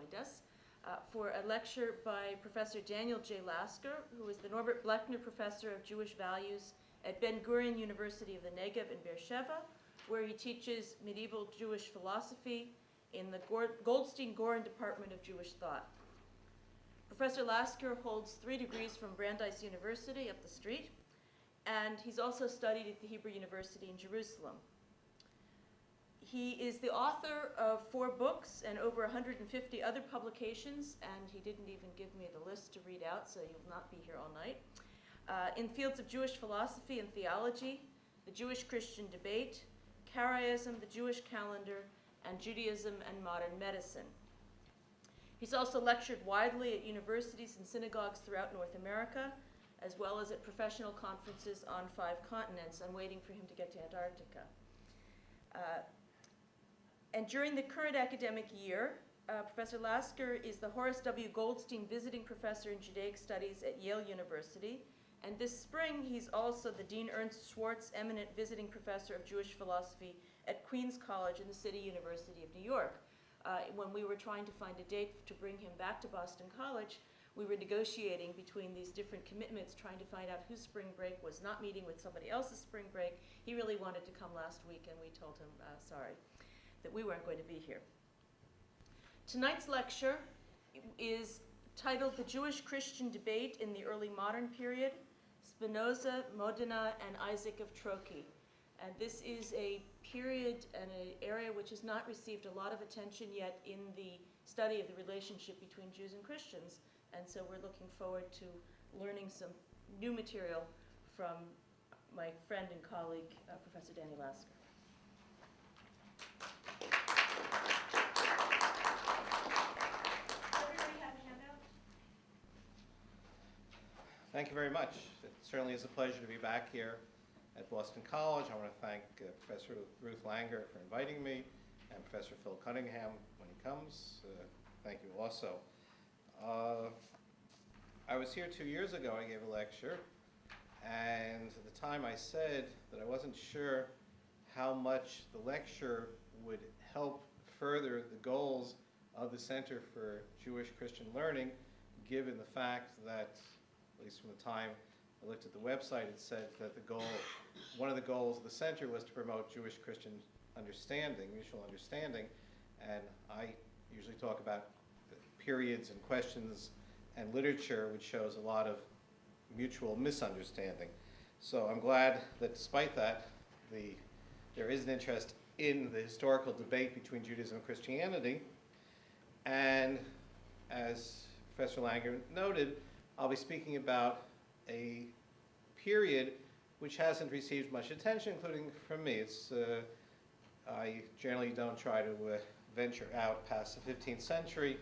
joined us for a lecture by Professor Daniel J. Lasker, who is the Norbert Blechner Professor of Jewish Values at Ben-Gurion University of the Negev in Beersheba, where he teaches medieval Jewish philosophy in the Goldstein-Gorin Department of Jewish Thought. Professor Lasker holds 3 degrees from Brandeis University up the street, and he's also studied at the Hebrew University in Jerusalem. He is the author of 4 books and over 150 other publications, and he didn't even give me the list to read out, so you'll not be here all night, in fields of Jewish philosophy and theology, the Jewish-Christian debate, Karaism, the Jewish calendar, and Judaism and modern medicine. He's also lectured widely at universities and synagogues throughout North America, as well as at professional conferences on 5 continents. I'm waiting for him to get to Antarctica. And during the current academic year, Professor Lasker is the Horace W. Goldstein Visiting Professor in Judaic Studies at Yale University. And this spring, he's also the Dean Ernst Schwartz Eminent Visiting Professor of Jewish Philosophy at Queens College in the City University of New York. When we were trying to find a date to bring him back to Boston College, we were negotiating between these different commitments, trying to find out whose spring break was not meeting with somebody else's spring break. He really wanted to come last week, and we told him, sorry, that we weren't going to be here. Tonight's lecture is titled The Jewish-Christian Debate in the Early Modern Period, Spinoza, Modena, and Isaac of Troki. And this is a period and an area which has not received a lot of attention yet in the study of the relationship between Jews and Christians. And so we're looking forward to learning some new material from my friend and colleague, Professor Danny Lasker. Does everybody have a handout? Thank you very much. It certainly is a pleasure to be back here at Boston College. I want to thank Professor Ruth Langer for inviting me, and Professor Phil Cunningham when he comes. Thank you also. I was here 2 years ago. I gave a lecture, and at the time I said that I wasn't sure how much the lecture would help further the goals of the Center for Jewish Christian Learning, given the fact that, at least from the time I looked at the website, it said that one of the goals of the center was to promote Jewish Christian understanding, mutual understanding, and I usually talk about periods and questions and literature, which shows a lot of mutual misunderstanding. So I'm glad that despite that, there is an interest in the historical debate between Judaism and Christianity, and as Professor Langer noted, I'll be speaking about a period which hasn't received much attention, including from me. I generally don't try to venture out past the 15th century,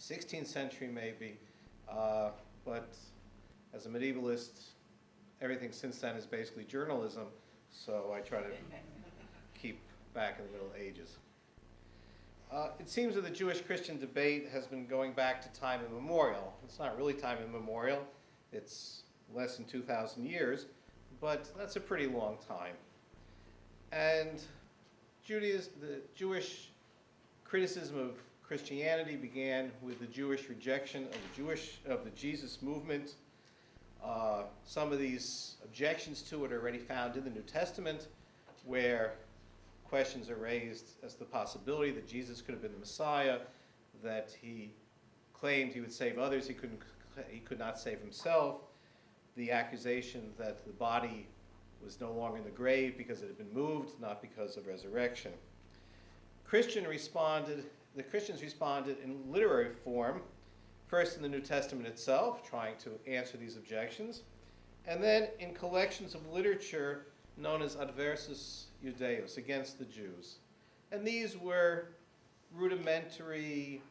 16th century maybe, but as a medievalist, everything since then is basically journalism, so I try to keep back in the Middle Ages. It seems that the Jewish-Christian debate has been going back to time immemorial. It's not really time immemorial. It's less than 2,000 years, but that's a pretty long time. And the Jewish criticism of Christianity began with the Jewish rejection of the Jesus movement. Some of these objections to it are already found in the New Testament, where questions are raised as to the possibility that Jesus could have been the Messiah, that he claimed he would save others, he could not save himself, the accusation that the body was no longer in the grave because it had been moved, not because of resurrection. The Christians responded in literary form, first in the New Testament itself, trying to answer these objections, and then in collections of literature known as Adversus Judaeus, against the Jews. And these were rudimentary,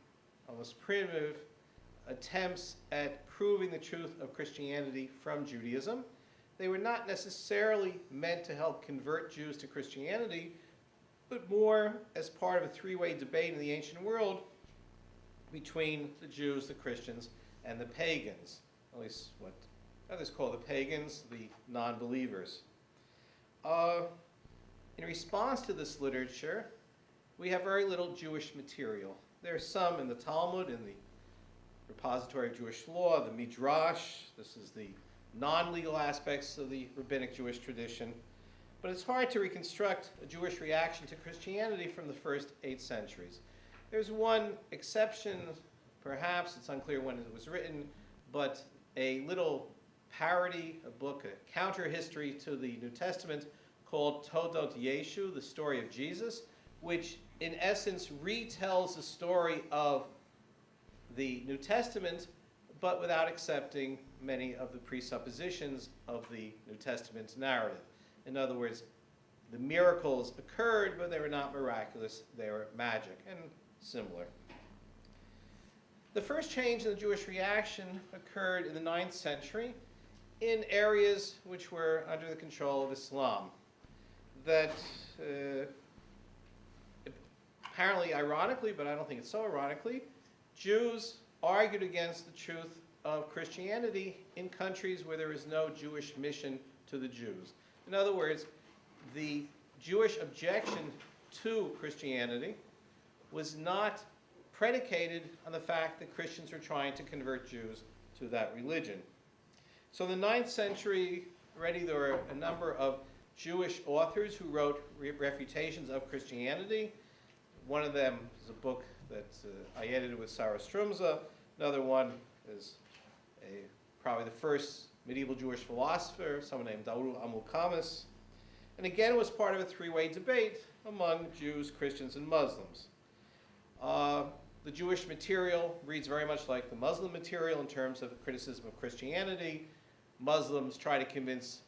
almost primitive attempts at proving the truth of Christianity from Judaism. They were not necessarily meant to help convert Jews to Christianity, but more as part of a three-way debate in the ancient world between the Jews, the Christians, and the pagans, at least what others call the pagans, the non-believers. In response to this literature, we have very little Jewish material. There are some in the Talmud, in the repository of Jewish law, the Midrash. This is the non-legal aspects of the rabbinic Jewish tradition. But it's hard to reconstruct a Jewish reaction to Christianity from the first 8 centuries. There's one exception, perhaps, it's unclear when it was written, but a little parody, a book, a counter-history to the New Testament called Todot Yeshu, the story of Jesus, which in essence retells the story of the New Testament, but without accepting many of the presuppositions of the New Testament narrative. In other words, the miracles occurred, but they were not miraculous, they were magic, and similar. The first change in the Jewish reaction occurred in the 9th century in areas which were under the control of Islam. That apparently ironically, but I don't think it's so ironically, Jews argued against the truth of Christianity in countries where there is no Jewish mission to the Jews. In other words, the Jewish objection to Christianity was not predicated on the fact that Christians were trying to convert Jews to that religion. So in the 9th century, already there were a number of Jewish authors who wrote refutations of Christianity. One of them is a book that I edited with Sarah Strumza. Another one is probably the first medieval Jewish philosopher, someone named Dauru Amulkamis. And again, it was part of a 3-way debate among Jews, Christians, and Muslims. The Jewish material reads very much like the Muslim material in terms of criticism of Christianity. Muslims try to convince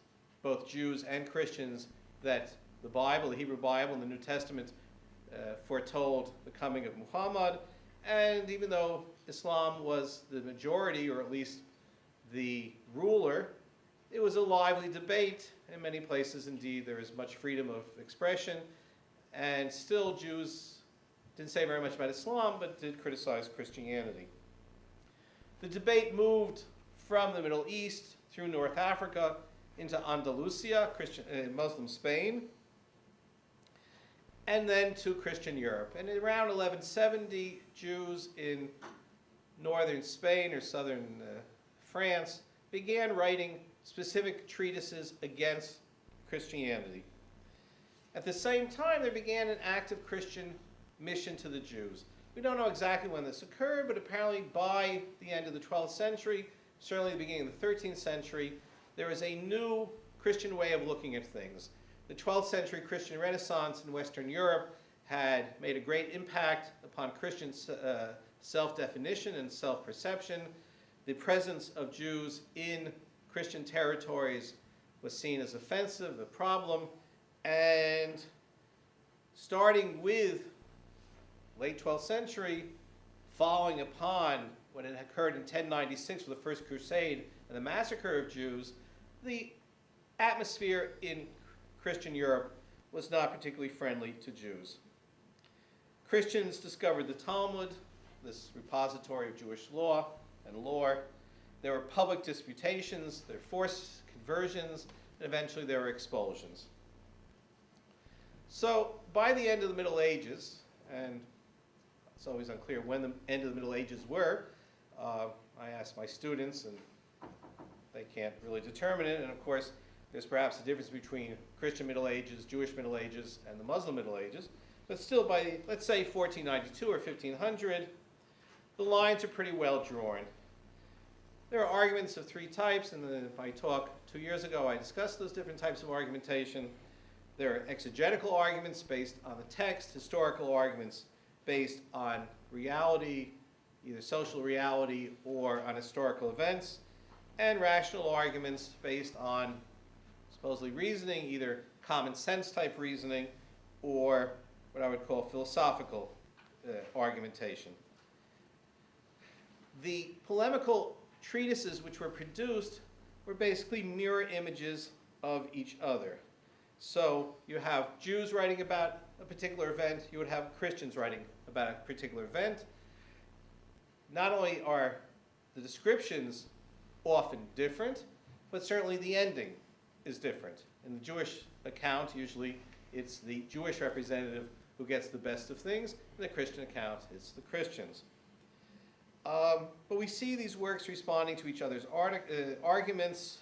both Jews and Christians that the Bible, the Hebrew Bible, and the New Testament foretold the coming of Muhammad. And even though Islam was the majority, or at least the ruler, it was a lively debate. In many places, indeed, there is much freedom of expression. And still, Jews didn't say very much about Islam, but did criticize Christianity. The debate moved from the Middle East through North Africa into Andalusia, Muslim Spain, and then to Christian Europe. And around 1170, Jews in northern Spain or southern France began writing specific treatises against Christianity. At the same time, there began an active Christian mission to the Jews. We don't know exactly when this occurred, but apparently by the end of the 12th century, certainly the beginning of the 13th century, there was a new Christian way of looking at things. The 12th century Christian Renaissance in Western Europe had made a great impact upon Christian self-definition and self-perception. The presence of Jews in Christian territories was seen as offensive, a problem, and starting with late 12th century, following upon what had occurred in 1096 with the First Crusade and the massacre of Jews, the atmosphere in Christian Europe was not particularly friendly to Jews. Christians discovered the Talmud, this repository of Jewish law and lore. There were public disputations, there were forced conversions, and eventually there were expulsions. So by the end of the Middle Ages, and it's always unclear when the end of the Middle Ages were, I asked my students, and they can't really determine it, and of course there's perhaps a difference between Christian Middle Ages, Jewish Middle Ages, and the Muslim Middle Ages, but still by, let's say, 1492 or 1500, the lines are pretty well drawn. There are arguments of 3 types, and in my talk 2 years ago I discussed those different types of argumentation. There are exegetical arguments based on the text, historical arguments based on reality, either social reality or on historical events, and rational arguments based on supposedly reasoning, either common sense type reasoning or what I would call philosophical argumentation. The polemical treatises which were produced were basically mirror images of each other. So you have Jews writing about a particular event, you would have Christians writing about a particular event. Not only are the descriptions often different, but certainly the ending is different. In the Jewish account, usually it's the Jewish representative who gets the best of things. In the Christian account, it's the Christians. But we see these works responding to each other's arguments.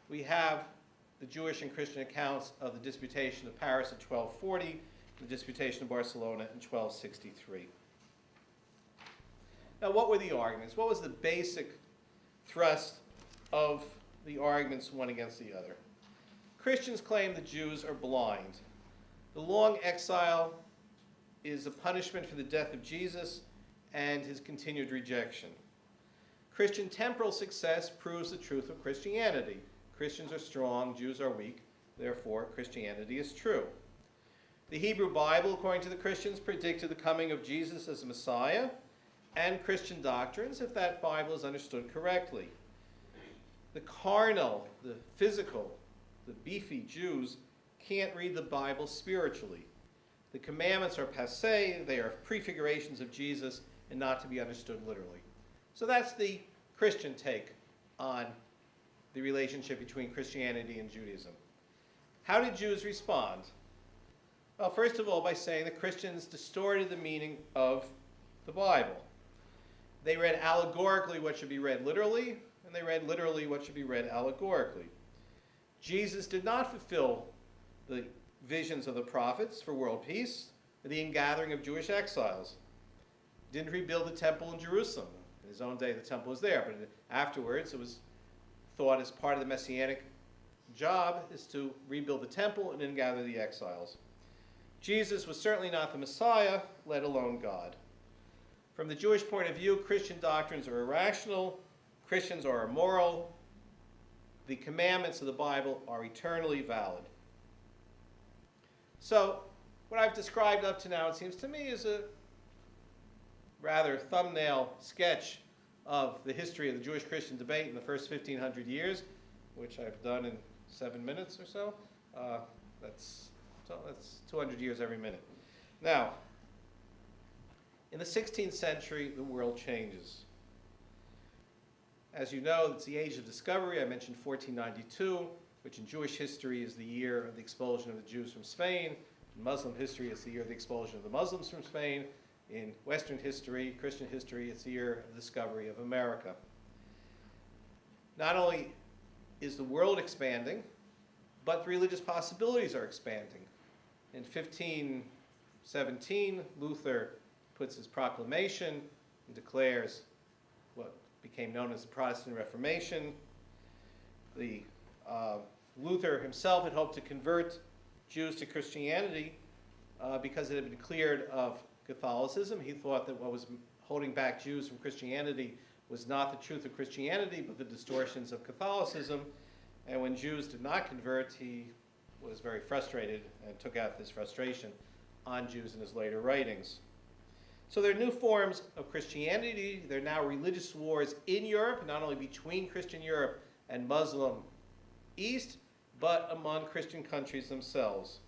We have the Jewish and Christian accounts of the Disputation of Paris in 1240, the Disputation of Barcelona in 1263. Now, what were the arguments? What was the basic thrust of the arguments one against the other? Christians claim the Jews are blind. The long exile is a punishment for the death of Jesus and his continued rejection. Christian temporal success proves the truth of Christianity. Christians are strong, Jews are weak, therefore Christianity is true. The Hebrew Bible, according to the Christians, predicted the coming of Jesus as the Messiah, and Christian doctrines, if that Bible is understood correctly. The carnal, the physical, the beefy Jews can't read the Bible spiritually. The commandments are passé, they are prefigurations of Jesus and not to be understood literally. So that's the Christian take on the relationship between Christianity and Judaism. How did Jews respond? Well, first of all, by saying that Christians distorted the meaning of the Bible. They read allegorically what should be read literally, and they read literally what should be read allegorically. Jesus did not fulfill the visions of the prophets for world peace, or the ingathering of Jewish exiles. He didn't rebuild the temple in Jerusalem. In his own day, the temple was there, but afterwards it was thought as part of the messianic job is to rebuild the temple and then gather the exiles. Jesus was certainly not the Messiah, let alone God. From the Jewish point of view, Christian doctrines are irrational, Christians are immoral, the commandments of the Bible are eternally valid. So, what I've described up to now, it seems to me, is a rather thumbnail sketch of the history of the Jewish-Christian debate in the first 1,500 years, which I've done in 7 minutes or so. That's 200 years every minute. Now, in the 16th century, the world changes. As you know, it's the age of discovery. I mentioned 1492, which in Jewish history is the year of the expulsion of the Jews from Spain. In Muslim history, it's the year of the expulsion of the Muslims from Spain. In Western history, Christian history, it's the year of the discovery of America. Not only is the world expanding, but the religious possibilities are expanding. In 1517, Luther puts his proclamation and declares what became known as the Protestant Reformation. Luther himself had hoped to convert Jews to Christianity because it had been cleared of Catholicism. He thought that what was holding back Jews from Christianity was not the truth of Christianity, but the distortions of Catholicism. And when Jews did not convert, he was very frustrated and took out this frustration on Jews in his later writings. So there are new forms of Christianity. There are now religious wars in Europe, not only between Christian Europe and Muslim East, but among Christian countries themselves.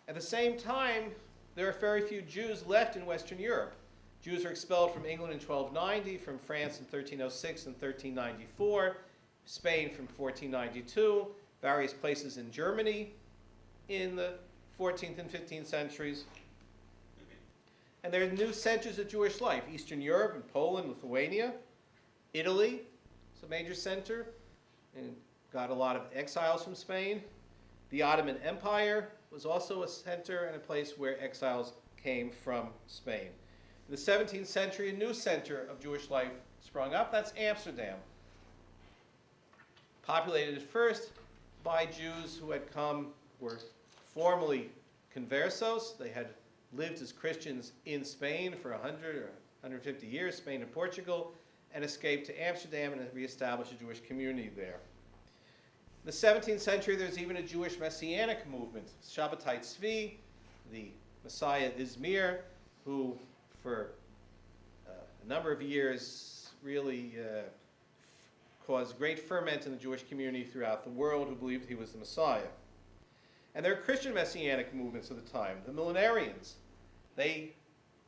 At the same time, there are very few Jews left in Western Europe. Jews are expelled from England in 1290, from France in 1306 and 1394, Spain from 1492, various places in Germany in the 14th and 15th centuries. And there are new centers of Jewish life. Eastern Europe and Poland, Lithuania, Italy is a major center, and got a lot of exiles from Spain. The Ottoman Empire was also a center and a place where exiles came from Spain. In the 17th century, a new center of Jewish life sprung up. That's Amsterdam. Populated at first by Jews who had come, were formerly conversos. They had lived as Christians in Spain for 100 or 150 years, Spain and Portugal, and escaped to Amsterdam and reestablished a Jewish community there. In the 17th century, there's even a Jewish messianic movement, Shabbatai Tzvi, the Messiah Izmir, who for a number of years really caused great ferment in the Jewish community throughout the world, who believed he was the Messiah. And there are Christian messianic movements of the time, the millenarians. They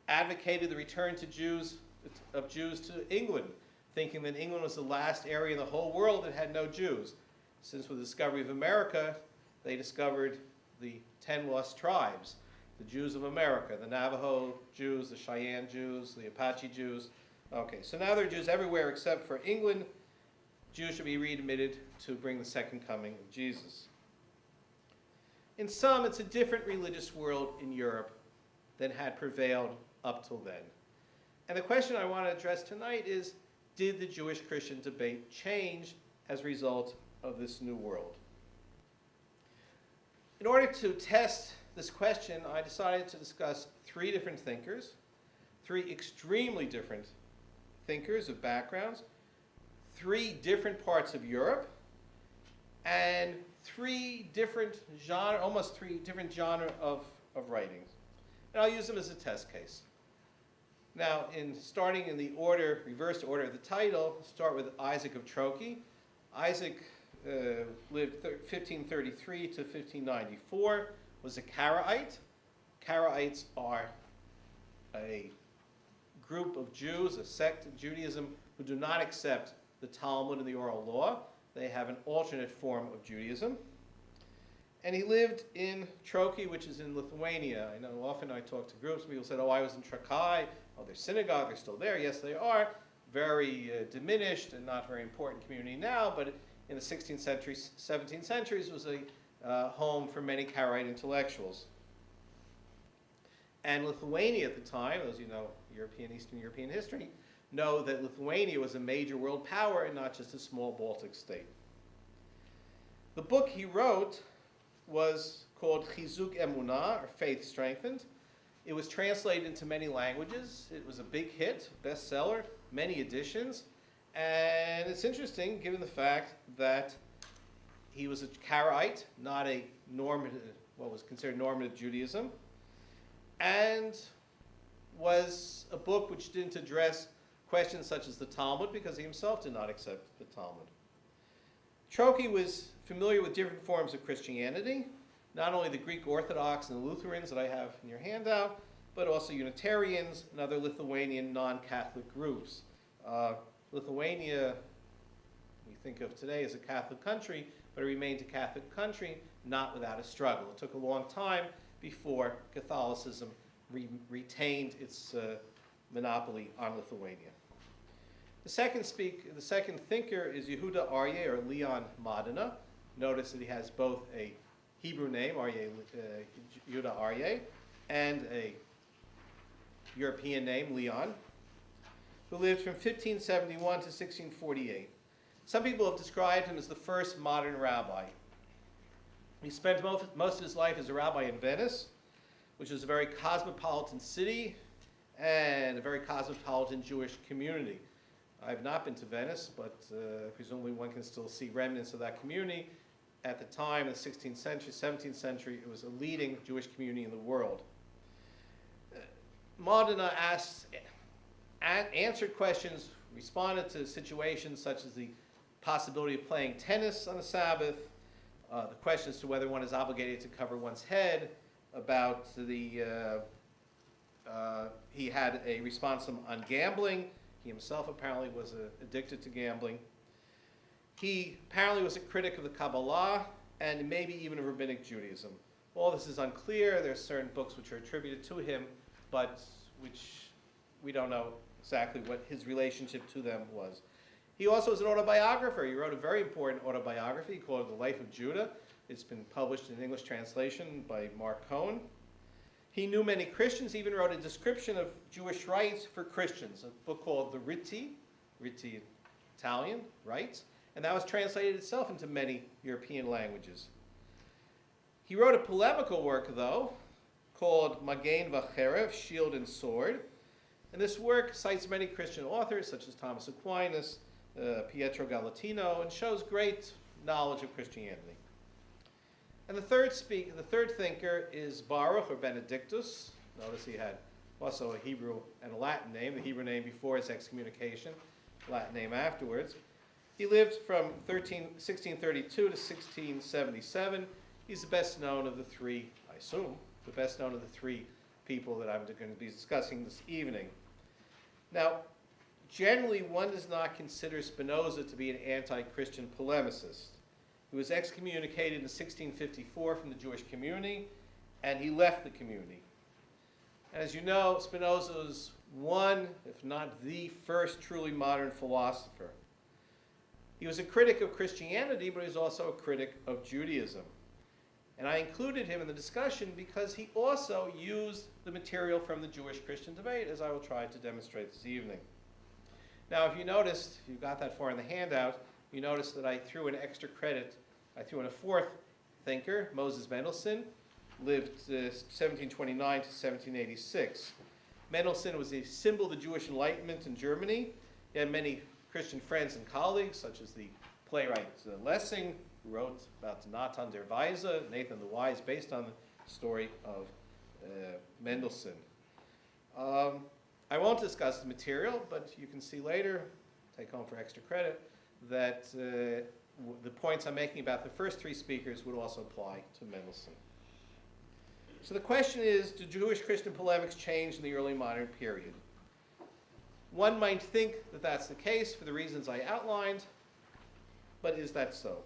advocated the return of Jews to England, thinking that England was the last area in the whole world that had no Jews. Since with the discovery of America, they discovered the 10 lost tribes. the Jews of America, the Navajo Jews, the Cheyenne Jews, the Apache Jews. Okay, so now there are Jews everywhere except for England. Jews should be readmitted to bring the second coming of Jesus. In sum, it's a different religious world in Europe than had prevailed up till then. And the question I want to address tonight is, did the Jewish-Christian debate change as a result of this new world? In order to test this question, I decided to discuss three different thinkers, three extremely different thinkers of backgrounds, three different parts of Europe, and three different genre, almost three different genre of writings. And I'll use them as a test case. Now, starting in the order, reverse order of the title, start with Isaac of Troki. Isaac lived 1533 to 1594, was a Karaite. Karaites are a group of Jews, a sect of Judaism, who do not accept the Talmud and the oral law. They have an alternate form of Judaism. And he lived in Troki, which is in Lithuania. I know often I talk to groups, people said, oh, I was in Troki. Oh, their synagogue, they're still there. Yes, they are. Very diminished and not very important community now, but in the 16th century, 17th centuries was a home for many Karaite intellectuals. And Lithuania at the time, those you know Eastern European history, know that Lithuania was a major world power and not just a small Baltic state. The book he wrote was called Chizuk Emunah, or Faith Strengthened. It was translated into many languages. It was a big hit, bestseller, many editions. And it's interesting, given the fact that he was a Karaite, not a normative, what was considered normative Judaism, and was a book which didn't address questions such as the Talmud, because he himself did not accept the Talmud. Troki was familiar with different forms of Christianity, not only the Greek Orthodox and the Lutherans that I have in your handout, but also Unitarians and other Lithuanian non-Catholic groups. Lithuania, we think of today as a Catholic country, but it remained a Catholic country, not without a struggle. It took a long time before Catholicism retained its monopoly on Lithuania. The second thinker is Yehuda Aryeh, or Leon Modena. Notice that he has both a Hebrew name, Yehuda Aryeh, and a European name, Leon, who lived from 1571 to 1648. Some people have described him as the first modern rabbi. He spent most of his life as a rabbi in Venice, which is a very cosmopolitan city and a very cosmopolitan Jewish community. I've not been to Venice, but presumably one can still see remnants of that community. At the time, in the 16th century, 17th century, it was a leading Jewish community in the world. Modena answered questions, responded to situations such as the possibility of playing tennis on the Sabbath, the question as to whether one is obligated to cover one's head, about he had a response on gambling. He himself apparently was addicted to gambling. He apparently was a critic of the Kabbalah and maybe even of Rabbinic Judaism. All this is unclear. There are certain books which are attributed to him, but which we don't know exactly what his relationship to them was. He also was an autobiographer. He wrote a very important autobiography called The Life of Judah. It's been published in English translation by Mark Cohen. He knew many Christians. He even wrote a description of Jewish rights for Christians, a book called the Riti Italian, rights, and that was translated itself into many European languages. He wrote a polemical work, though, called Magen V'Cherev, Shield and Sword, and this work cites many Christian authors, such as Thomas Aquinas, Pietro Galatino, and shows great knowledge of Christianity. And the third thinker is Baruch, or Benedictus. Notice he had also a Hebrew and a Latin name, the Hebrew name before his excommunication, Latin name afterwards. He lived from 1632 to 1677. He's the best known of the three, I assume, the best known of the three people that I'm going to be discussing this evening. Now, generally one does not consider Spinoza to be an anti-Christian polemicist. He was excommunicated in 1654 from the Jewish community, and he left the community. And as you know, Spinoza was one, if not the first truly modern philosopher. He was a critic of Christianity, but he was also a critic of Judaism. And I included him in the discussion because he also used the material from the Jewish-Christian debate, as I will try to demonstrate this evening. Now, if you noticed, if you got that far in the handout, you noticed that I threw in extra credit. I threw in a fourth thinker, Moses Mendelssohn, lived 1729 to 1786. Mendelssohn was a symbol of the Jewish Enlightenment in Germany. He had many Christian friends and colleagues, such as the playwright Lessing, who wrote about Nathan der Weise, Nathan the Wise, based on the story of Mendelssohn. I won't discuss the material, but you can see later, take home for extra credit, that the points I'm making about the first three speakers would also apply to Mendelssohn. So the question is, do Jewish-Christian polemics change in the early modern period? One might think that that's the case for the reasons I outlined, but is that so?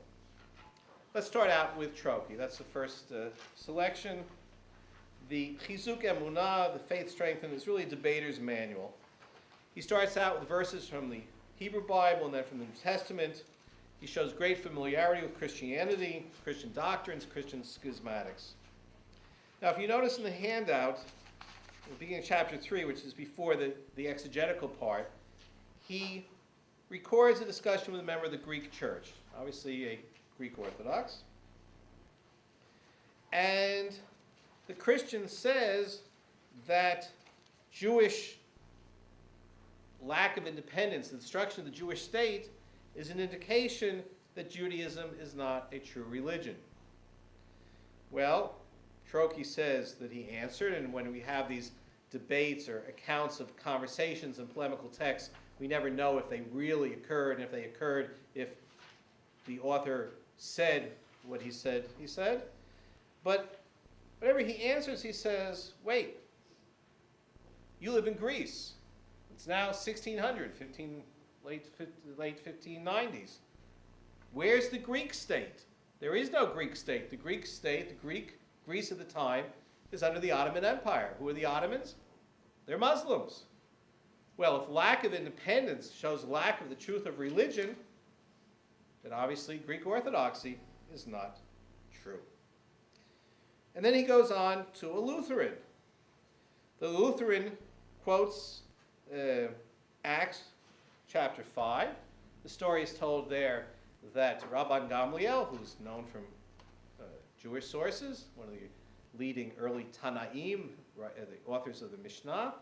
Let's start out with Troki. That's the first selection. The Chizuk Emunah, the faith strengthened, is really a debater's manual. He starts out with verses from the Hebrew Bible and then from the New Testament. He shows great familiarity with Christianity, Christian doctrines, Christian schismatics. Now, if you notice in the handout, at the beginning of chapter 3, which is before the exegetical part, he records a discussion with a member of the Greek church, obviously a Greek Orthodox. And the Christian says that Jewish lack of independence, the destruction of the Jewish state, is an indication that Judaism is not a true religion. Well, Troki says that he answered, and when we have these debates or accounts of conversations in polemical texts, we never know if they really occurred, and if they occurred, if the author said what he said. But whenever he answers, he says, wait, you live in Greece. It's now 1600, late 1590s. Where's the Greek state? There is no Greek state. The Greek state, Greece at the time, is under the Ottoman Empire. Who are the Ottomans? They're Muslims. Well, if lack of independence shows lack of the truth of religion, then obviously Greek Orthodoxy is not true. And then he goes on to a Lutheran. The Lutheran quotes Acts chapter 5. The story is told there that Rabban Gamliel, who's known from Jewish sources, one of the leading early Tanaim, the authors of the Mishnah,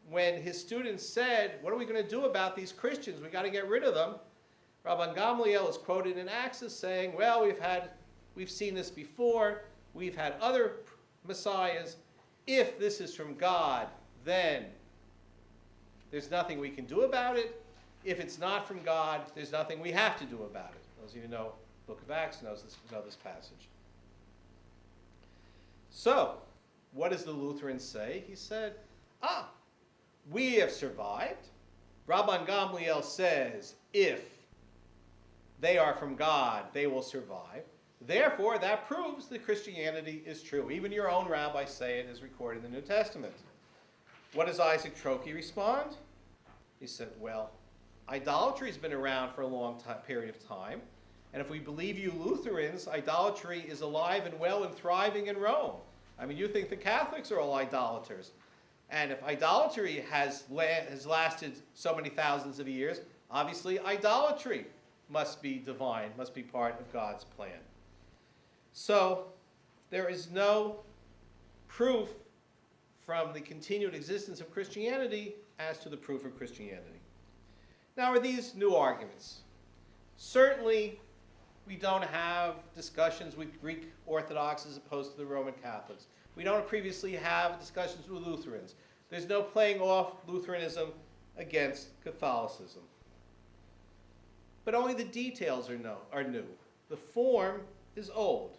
when his students said, what are we going to do about these Christians? We've got to get rid of them. Rabban Gamliel is quoted in Acts as saying, well, we've seen this before. We've had other messiahs. If this is from God, then there's nothing we can do about it. If it's not from God, there's nothing we have to do about it. Those of you who know the book of Acts know this passage. So, what does the Lutheran say? He said, we have survived. Rabban Gamliel says, if they are from God, they will survive. Therefore, that proves that Christianity is true. Even your own rabbis say it, as recorded in the New Testament. What does Isaac Troki respond? He said, well, idolatry has been around for a long period of time. And if we believe you Lutherans, idolatry is alive and well and thriving in Rome. I mean, you think the Catholics are all idolaters. And if idolatry has lasted so many thousands of years, obviously idolatry must be divine, must be part of God's plan. So there is no proof from the continued existence of Christianity as to the proof of Christianity. Now, are these new arguments? Certainly, we don't have discussions with Greek Orthodox as opposed to the Roman Catholics. We don't previously have discussions with Lutherans. There's no playing off Lutheranism against Catholicism. But only the details are new. The form is old.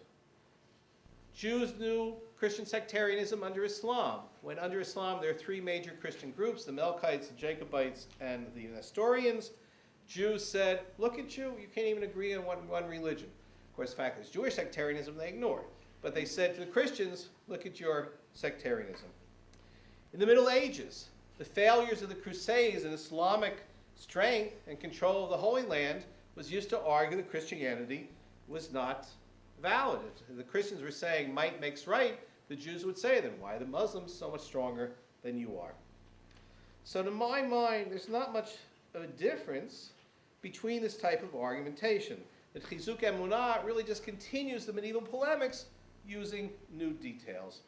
Jews knew Christian sectarianism under Islam. When under Islam there are three major Christian groups, the Melkites, the Jacobites, and the Nestorians. Jews said, look at you can't even agree on one religion. Of course, the fact is Jewish sectarianism they ignored. But they said to the Christians, look at your sectarianism. In the Middle Ages, the failures of the Crusades and Islamic strength and control of the Holy Land was used to argue that Christianity was not valid. If the Christians were saying might makes right, the Jews would say then, why are the Muslims so much stronger than you are? So to my mind, there's not much of a difference between this type of argumentation. The Chizuk Emunah really just continues the medieval polemics using new details.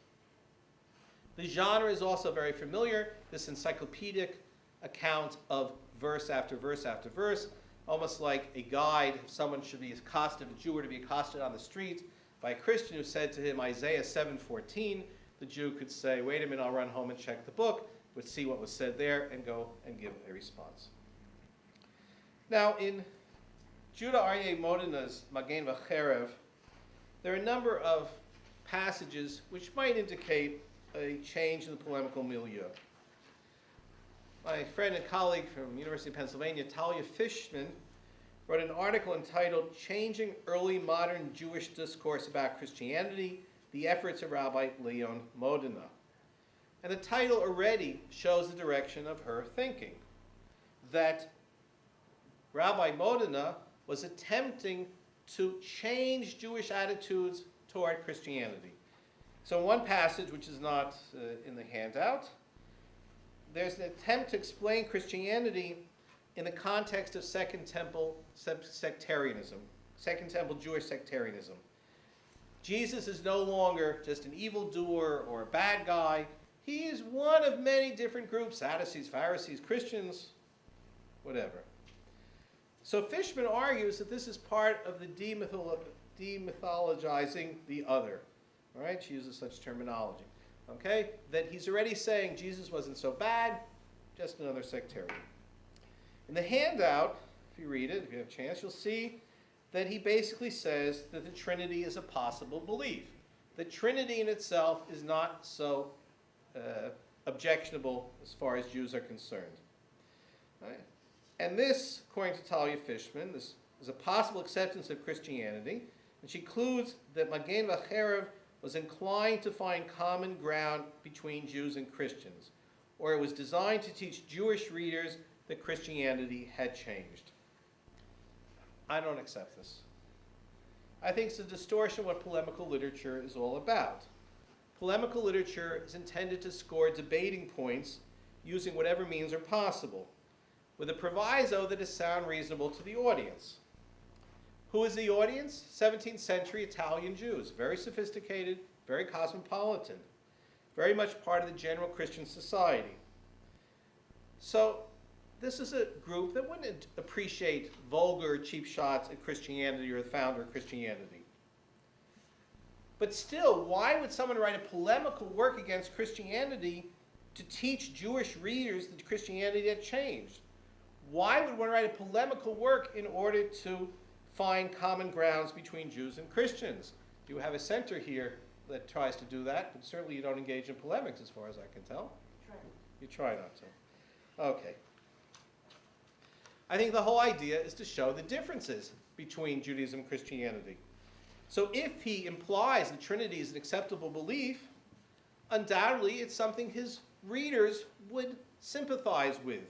The genre is also very familiar, this encyclopedic account of verse after verse after verse, almost like a guide if someone should be accosted, if a Jew were to be accosted on the street by a Christian who said to him Isaiah 7:14, the Jew could say, wait a minute, I'll run home and check the book, would see what was said there and go and give a response. Now in Judah Aryeh Modena's Magen V'Cherev, there are a number of passages which might indicate a change in the polemical milieu. My friend and colleague from University of Pennsylvania, Talia Fishman, wrote an article entitled Changing Early Modern Jewish Discourse About Christianity, the Efforts of Rabbi Leon Modena. And the title already shows the direction of her thinking, that Rabbi Modena was attempting to change Jewish attitudes toward Christianity. So in one passage, which is not in the handout, there's an attempt to explain Christianity in the context of Second Temple sectarianism, Second Temple Jewish sectarianism. Jesus is no longer just an evildoer or a bad guy. He is one of many different groups, Sadducees, Pharisees, Christians, whatever. So Fishman argues that this is part of the demythologizing the other. All right, she uses such terminology. Okay, that he's already saying Jesus wasn't so bad, just another sectarian. In the handout, if you read it, if you have a chance, you'll see that he basically says that the Trinity is a possible belief. The Trinity in itself is not so objectionable as far as Jews are concerned. Right? And this, according to Talia Fishman, this is a possible acceptance of Christianity, and she concludes that Magen V'Cherev was inclined to find common ground between Jews and Christians, or it was designed to teach Jewish readers that Christianity had changed. I don't accept this. I think it's a distortion of what polemical literature is all about. Polemical literature is intended to score debating points using whatever means are possible, with a proviso that is sound reasonable to the audience. Who is the audience? 17th century Italian Jews, very sophisticated, very cosmopolitan, very much part of the general Christian society. So this is a group that wouldn't appreciate vulgar, cheap shots at Christianity or the founder of Christianity. But still, why would someone write a polemical work against Christianity to teach Jewish readers that Christianity had changed? Why would one write a polemical work in order to find common grounds between Jews and Christians? You have a center here that tries to do that, but certainly you don't engage in polemics as far as I can tell. You try not to. Okay. I think the whole idea is to show the differences between Judaism and Christianity. So if he implies the Trinity is an acceptable belief, undoubtedly it's something his readers would sympathize with.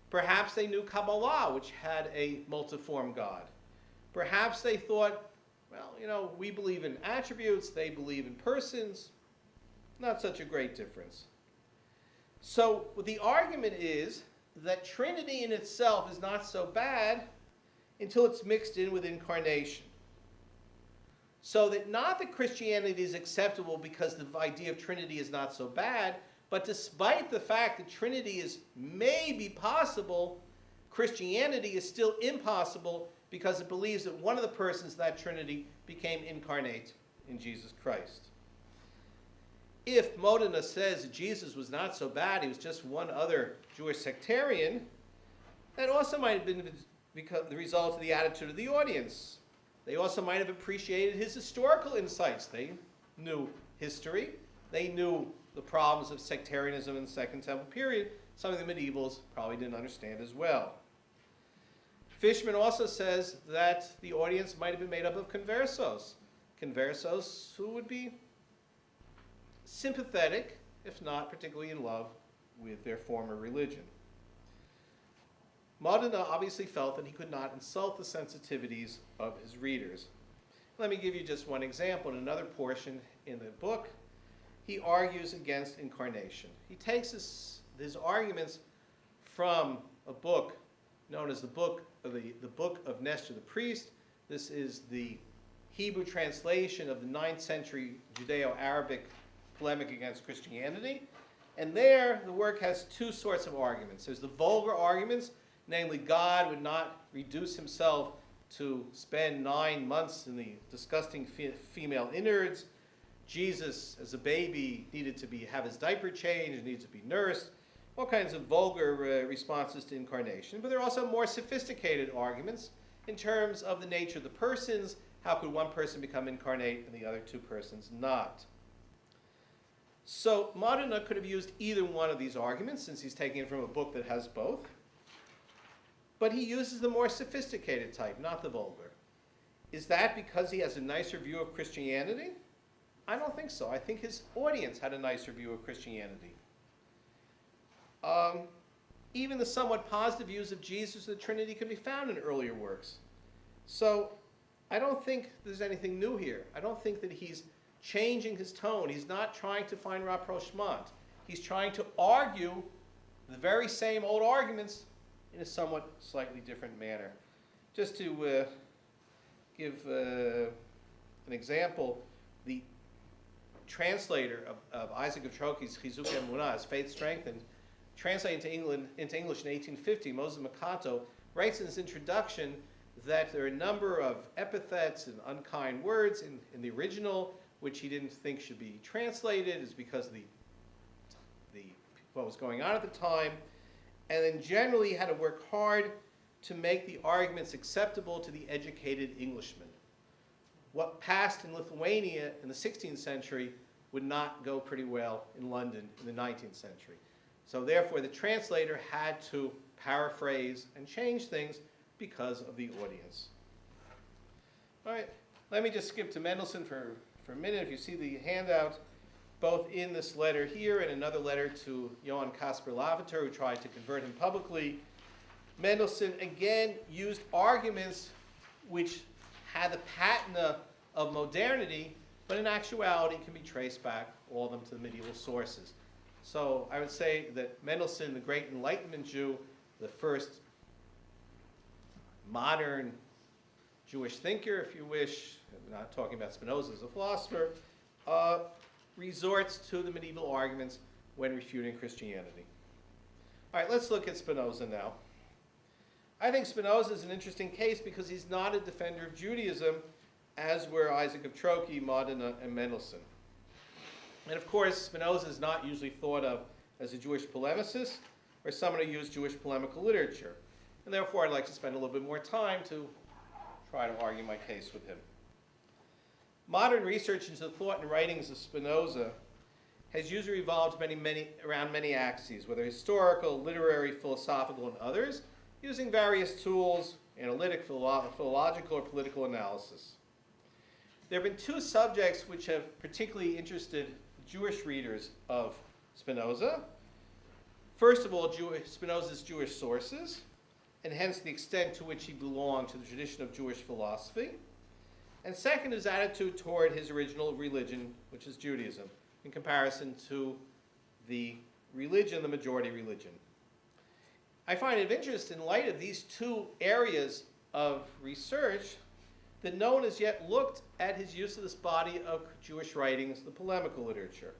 Perhaps they knew Kabbalah, which had a multiform God. Perhaps they thought, well, you know, we believe in attributes, they believe in persons. Not such a great difference. So the argument is that Trinity in itself is not so bad until it's mixed in with incarnation. So that not that Christianity is acceptable because the idea of Trinity is not so bad, but despite the fact that Trinity is maybe possible, Christianity is still impossible because it believes that one of the persons of that Trinity became incarnate in Jesus Christ. If Modena says that Jesus was not so bad, he was just one other Jewish sectarian, that also might have been the result of the attitude of the audience. They also might have appreciated his historical insights. They knew history. They knew the problems of sectarianism in the Second Temple period. Some of the medievals probably didn't understand as well. Fishman also says that the audience might have been made up of conversos. Conversos who would be sympathetic, if not particularly in love, with their former religion. Modena obviously felt that he could not insult the sensitivities of his readers. Let me give you just one example. In another portion in the book, he argues against incarnation. He takes his arguments from a book known as the Book of Nestor the Priest. This is the Hebrew translation of the 9th century Judeo-Arabic polemic against Christianity. And there, the work has two sorts of arguments. There's the vulgar arguments, namely God would not reduce himself to spend 9 months in the disgusting female innards. Jesus, as a baby, needed to have his diaper changed, needed to be nursed. All kinds of vulgar responses to incarnation. But there are also more sophisticated arguments in terms of the nature of the persons. How could one person become incarnate and the other two persons not? So Modena could have used either one of these arguments, since he's taking it from a book that has both. But he uses the more sophisticated type, not the vulgar. Is that because he has a nicer view of Christianity? I don't think so. I think his audience had a nicer view of Christianity. Even the somewhat positive views of Jesus and the Trinity can be found in earlier works. So I don't think there's anything new here. I don't think that he's changing his tone. He's not trying to find rapprochement. He's trying to argue the very same old arguments in a somewhat slightly different manner. Just to give an example, the translator of Isaac of Troki's Chizuk Emunah, his Faith Strengthened, translated into English in 1850, Moses Makato writes in his introduction that there are a number of epithets and unkind words in the original which he didn't think should be translated, is because of what was going on at the time, and then generally had to work hard to make the arguments acceptable to the educated Englishman. What passed in Lithuania in the 16th century would not go pretty well in London in the 19th century. So therefore, the translator had to paraphrase and change things because of the audience. All right, let me just skip to Mendelssohn for a minute. If you see the handout, both in this letter here and another letter to Johann Caspar Lavater, who tried to convert him publicly, Mendelssohn again used arguments which had the patina of modernity, but in actuality can be traced back, all of them, to the medieval sources. So I would say that Mendelssohn, the great Enlightenment Jew, the first modern Jewish thinker, if you wish, I'm not talking about Spinoza as a philosopher, resorts to the medieval arguments when refuting Christianity. All right, let's look at Spinoza now. I think Spinoza is an interesting case because he's not a defender of Judaism, as were Isaac of Troki, Modena, and Mendelssohn. And of course, Spinoza is not usually thought of as a Jewish polemicist or someone who used Jewish polemical literature. And therefore, I'd like to spend a little bit more time to try to argue my case with him. Modern research into the thought and writings of Spinoza has usually revolved around many axes, whether historical, literary, philosophical, and others, using various tools, analytic, philological, or political analysis. There have been two subjects which have particularly interested Jewish readers of Spinoza. First of all, Spinoza's Jewish sources, and hence the extent to which he belonged to the tradition of Jewish philosophy. And second, his attitude toward his original religion, which is Judaism, in comparison to the religion, the majority religion. I find it of interest in light of these two areas of research that no one has yet looked at his use of this body of Jewish writings, the polemical literature.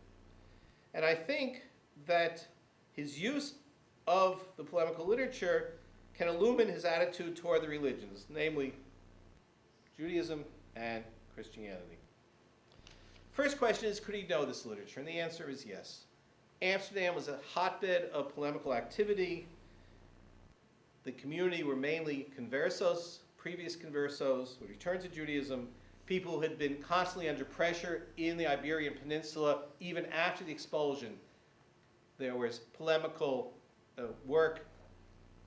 And I think that his use of the polemical literature can illumine his attitude toward the religions, namely Judaism and Christianity. First question is, could he know this literature? And the answer is yes. Amsterdam was a hotbed of polemical activity. The community were mainly conversos, previous conversos who returned to Judaism, people who had been constantly under pressure in the Iberian Peninsula, even after the expulsion. There was polemical work,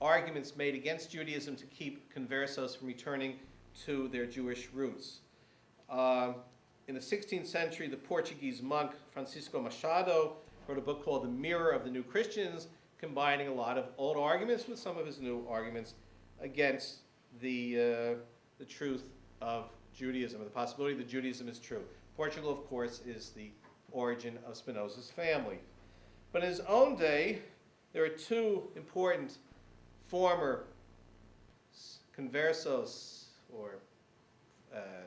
arguments made against Judaism to keep conversos from returning to their Jewish roots. in the 16th century, the Portuguese monk Francisco Machado wrote a book called The Mirror of the New Christians, combining a lot of old arguments with some of his new arguments against the truth of Judaism, or the possibility that Judaism is true. Portugal, of course, is the origin of Spinoza's family. But in his own day, there are two important former conversos, or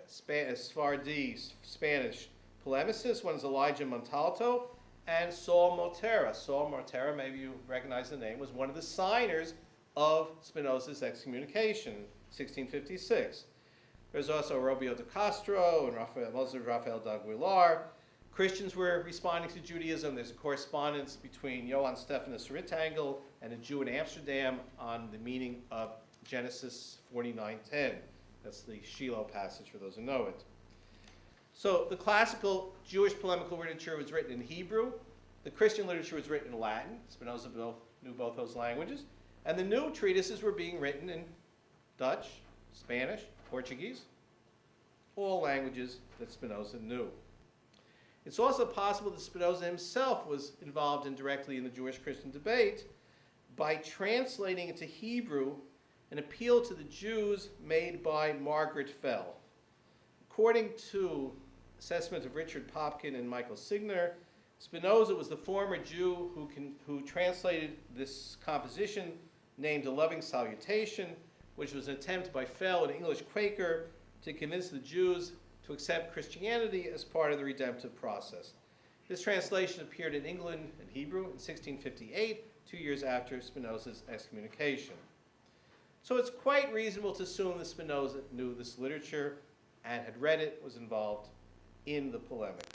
Sfardi, Spanish polemicists. One is Elijah Montalto and Saul Motera. Saul Motera, maybe you recognize the name, was one of the signers of Spinoza's excommunication, 1656. There's also Robio de Castro and Rafael d'Aguilar. Christians were responding to Judaism. There's a correspondence between Johann Stephanus Rittangel and a Jew in Amsterdam on the meaning of Genesis 49:10. That's the Shiloh passage for those who know it. So the classical Jewish polemical literature was written in Hebrew. The Christian literature was written in Latin. Spinoza knew both those languages. And the new treatises were being written in Dutch, Spanish, Portuguese, all languages that Spinoza knew. It's also possible that Spinoza himself was involved indirectly in the Jewish-Christian debate by translating into Hebrew an appeal to the Jews made by Margaret Fell. According to assessment of Richard Popkin and Michael Signer, Spinoza was the former Jew who translated this composition named A Loving Salutation, which was an attempt by Fell, an English Quaker, to convince the Jews to accept Christianity as part of the redemptive process. This translation appeared in England in Hebrew in 1658, 2 years after Spinoza's excommunication. So it's quite reasonable to assume that Spinoza knew this literature and had read it, was involved in the polemic.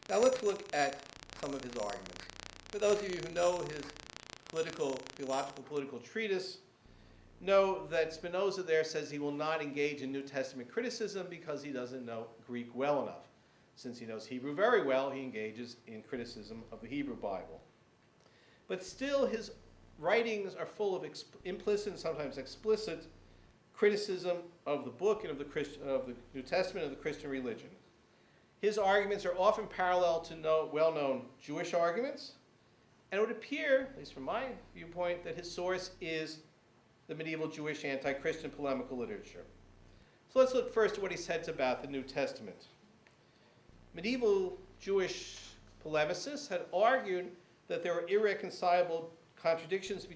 Now let's look at some of his arguments. For those of you who know his theological political treatise, know that Spinoza there says he will not engage in New Testament criticism because he doesn't know Greek well enough. Since he knows Hebrew very well, he engages in criticism of the Hebrew Bible. But still, his writings are full of implicit and sometimes explicit criticism of the book and of the New Testament and the Christian religion. His arguments are often parallel to well-known Jewish arguments, and it would appear, at least from my viewpoint, that his source is the medieval Jewish anti-Christian polemical literature. So let's look first at what he said about the New Testament. Medieval Jewish polemicists had argued that there were irreconcilable contradictions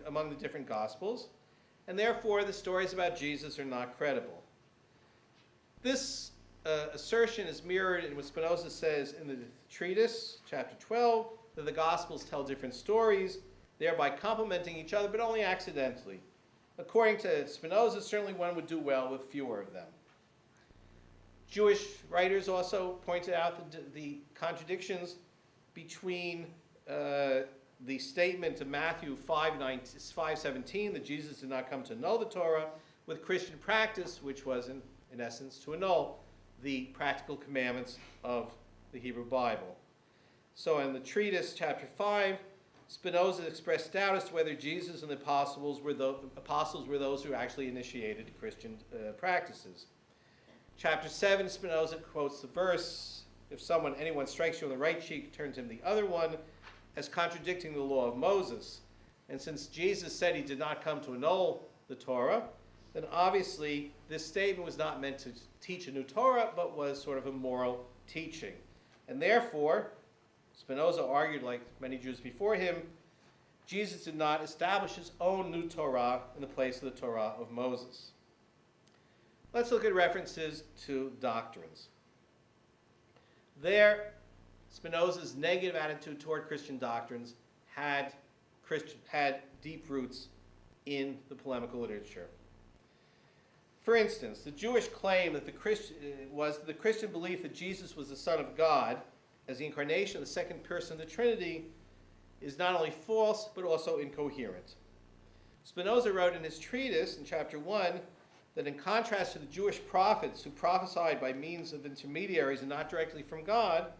among the different Gospels, and therefore the stories about Jesus are not credible. This assertion is mirrored in what Spinoza says in the treatise, chapter 12, that the Gospels tell different stories, thereby complementing each other, but only accidentally. According to Spinoza, certainly one would do well with fewer of them. Jewish writers also pointed out the contradictions between the statement of Matthew 5:17 that Jesus did not come to annul the Torah with Christian practice, which was in essence to annul the practical commandments of the Hebrew Bible. So in the treatise, chapter 5, Spinoza expressed doubt as to whether Jesus and the apostles were those who actually initiated Christian practices. Chapter 7, Spinoza quotes the verse, "If anyone strikes you on the right cheek, turn to him the other one," as contradicting the law of Moses. And since Jesus said he did not come to annul the Torah, then obviously this statement was not meant to teach a new Torah, but was sort of a moral teaching. And therefore, Spinoza argued, like many Jews before him, Jesus did not establish his own new Torah in the place of the Torah of Moses. Let's look at references to doctrines. There, Spinoza's negative attitude toward Christian doctrines had deep roots in the polemical literature. For instance, the Jewish claim that the Christian belief that Jesus was the Son of God as the incarnation of the second person of the Trinity is not only false, but also incoherent. Spinoza wrote in his treatise in chapter 1 that in contrast to the Jewish prophets who prophesied by means of intermediaries and not directly from God,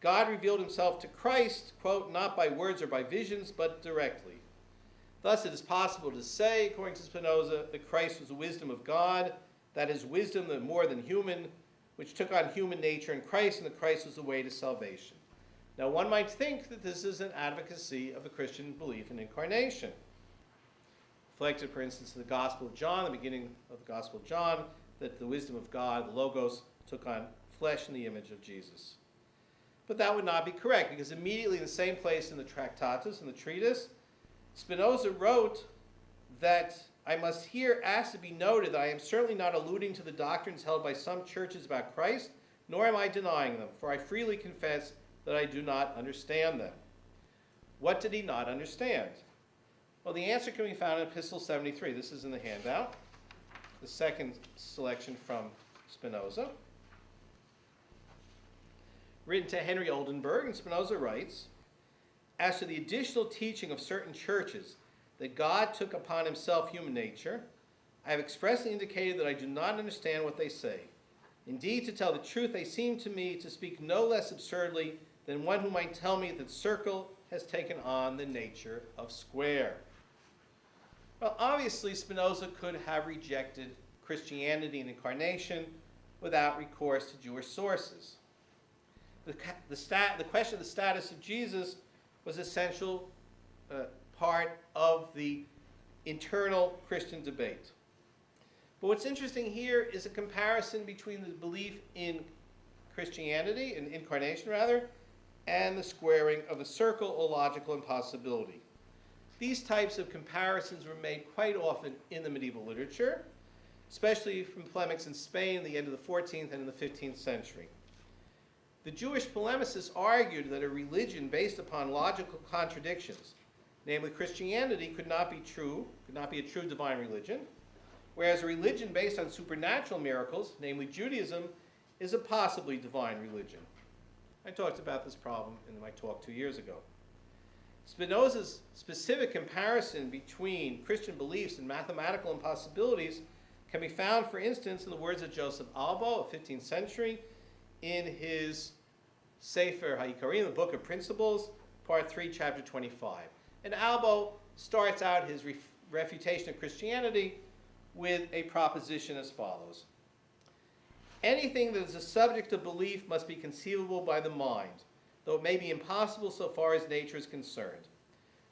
God revealed himself to Christ, quote, not by words or by visions, but directly. Thus it is possible to say, according to Spinoza, that Christ was the wisdom of God, that is wisdom the more than human, which took on human nature in Christ, and that Christ was the way to salvation. Now, one might think that this is an advocacy of the Christian belief in incarnation. Reflected, for instance, in the Gospel of John, the beginning of the Gospel of John, that the wisdom of God, the Logos, took on flesh in the image of Jesus. But that would not be correct, because immediately in the same place in the Tractatus, in the treatise, Spinoza wrote that I must here ask to be noted that I am certainly not alluding to the doctrines held by some churches about Christ, nor am I denying them, for I freely confess that I do not understand them. What did he not understand? Well, the answer can be found in Epistle 73. This is in the handout, the second selection from Spinoza. Written to Henry Oldenburg, and Spinoza writes, as to the additional teaching of certain churches that God took upon himself human nature, I have expressly indicated that I do not understand what they say. Indeed, to tell the truth, they seem to me to speak no less absurdly than one who might tell me that circle has taken on the nature of square. Well, obviously, Spinoza could have rejected Christianity and incarnation without recourse to Jewish sources. The question of the status of Jesus was an essential part of the internal Christian debate. But what's interesting here is a comparison between the belief in Christianity, in incarnation rather, and the squaring of the circle or logical impossibility. These types of comparisons were made quite often in the medieval literature, especially from polemics in Spain at the end of the 14th and in the 15th century. The Jewish polemicists argued that a religion based upon logical contradictions, namely Christianity, could not be a true divine religion, whereas a religion based on supernatural miracles, namely Judaism, is a possibly divine religion. I talked about this problem in my talk 2 years ago. Spinoza's specific comparison between Christian beliefs and mathematical impossibilities can be found, for instance, in the words of Joseph Albo, of 15th century, in his Sefer HaIkarim, the Book of Principles, Part 3, Chapter 25. And Albo starts out his refutation of Christianity with a proposition as follows. Anything that is a subject of belief must be conceivable by the mind, though it may be impossible so far as nature is concerned.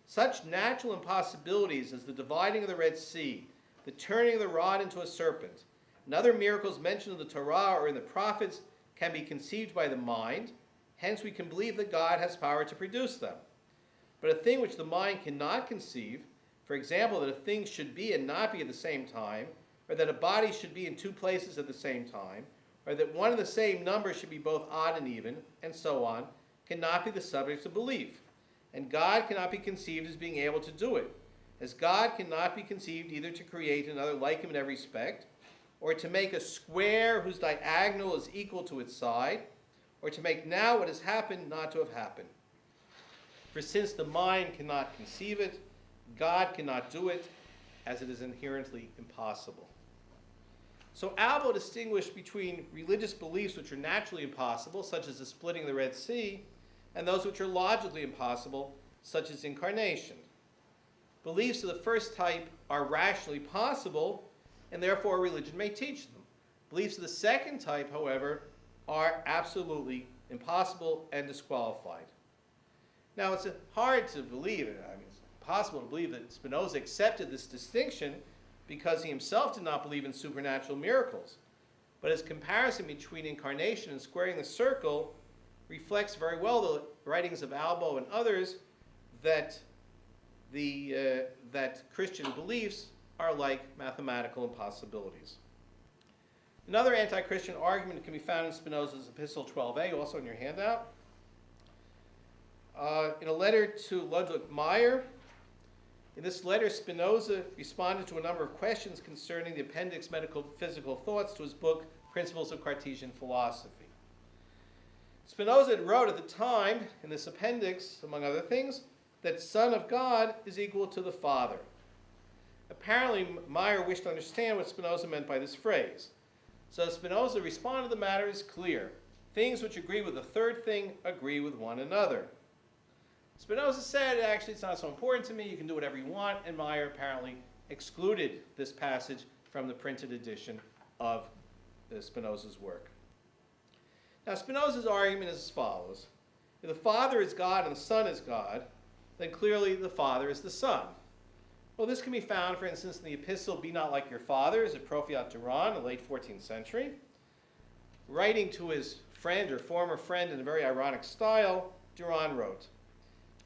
Such natural impossibilities as the dividing of the Red Sea, the turning of the rod into a serpent, and other miracles mentioned in the Torah or in the prophets can be conceived by the mind, hence we can believe that God has power to produce them. But a thing which the mind cannot conceive, for example, that a thing should be and not be at the same time, or that a body should be in two places at the same time, or that one and the same number should be both odd and even, and so on, cannot be the subject of belief. And God cannot be conceived as being able to do it, as God cannot be conceived either to create another like him in every respect, or to make a square whose diagonal is equal to its side, or to make now what has happened not to have happened. For since the mind cannot conceive it, God cannot do it, as it is inherently impossible. So Albo distinguished between religious beliefs which are naturally impossible, such as the splitting of the Red Sea, and those which are logically impossible, such as incarnation. Beliefs of the first type are rationally possible, and therefore religion may teach them. Beliefs of the second type, however, are absolutely impossible and disqualified. Now, it's hard to believe, it's impossible to believe that Spinoza accepted this distinction because he himself did not believe in supernatural miracles. But his comparison between incarnation and squaring the circle reflects very well the writings of Albo and others that Christian beliefs are like mathematical impossibilities. Another anti-Christian argument can be found in Spinoza's Epistle 12a, also in your handout. In a letter to Ludwig Meyer, in this letter, Spinoza responded to a number of questions concerning the appendix Metaphysical Thoughts to his book, Principles of Cartesian Philosophy. Spinoza wrote at the time, in this appendix, among other things, that Son of God is equal to the Father. Apparently, Meyer wished to understand what Spinoza meant by this phrase. So Spinoza responded, the matter is clear. Things which agree with the third thing agree with one another. Spinoza said, actually, it's not so important to me, you can do whatever you want, and Meyer apparently excluded this passage from the printed edition of Spinoza's work. Now, Spinoza's argument is as follows. If the Father is God and the Son is God, then clearly the Father is the Son. Well, this can be found, for instance, in the epistle, Be Not Like Your Fathers, of Profiat Duran, in the late 14th century. Writing to his friend or former friend in a very ironic style, Duran wrote,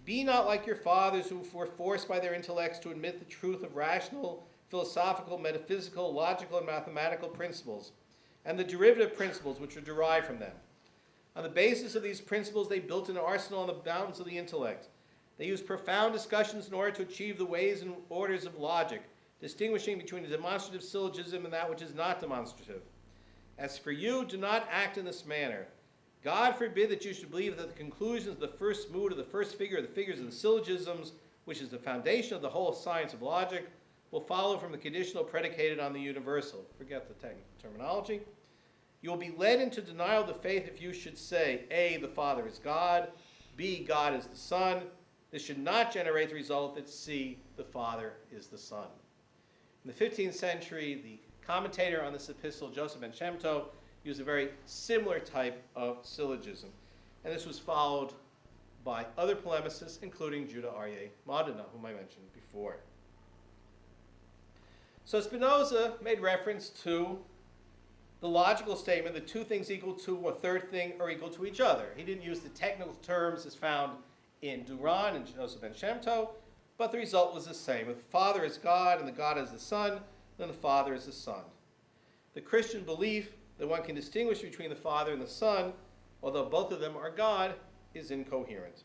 Be not like your fathers who were forced by their intellects to admit the truth of rational, philosophical, metaphysical, logical, and mathematical principles, and the derivative principles which are derived from them. On the basis of these principles, they built an arsenal on the mountains of the intellect. They used profound discussions in order to achieve the ways and orders of logic, distinguishing between a demonstrative syllogism and that which is not demonstrative. As for you, do not act in this manner. God forbid that you should believe that the conclusions of the first mood of the first figure of the figures of the syllogisms, which is the foundation of the whole science of logic, will follow from the conditional predicated on the universal. Forget the terminology. You will be led into denial of the faith if you should say, A, the Father is God, B, God is the Son. This should not generate the result that C, the Father is the Son. In the 15th century, the commentator on this epistle, Joseph ben Shemtov, used a very similar type of syllogism. And this was followed by other polemicists, including Judah Aryeh Modena, whom I mentioned before. So Spinoza made reference to the logical statement that two things equal to a third thing are equal to each other. He didn't use the technical terms as found in Duran and Joseph ben Shemtov, but the result was the same. If the Father is God and the God is the Son, then the Father is the Son. The Christian belief that one can distinguish between the Father and the Son, although both of them are God, is incoherent.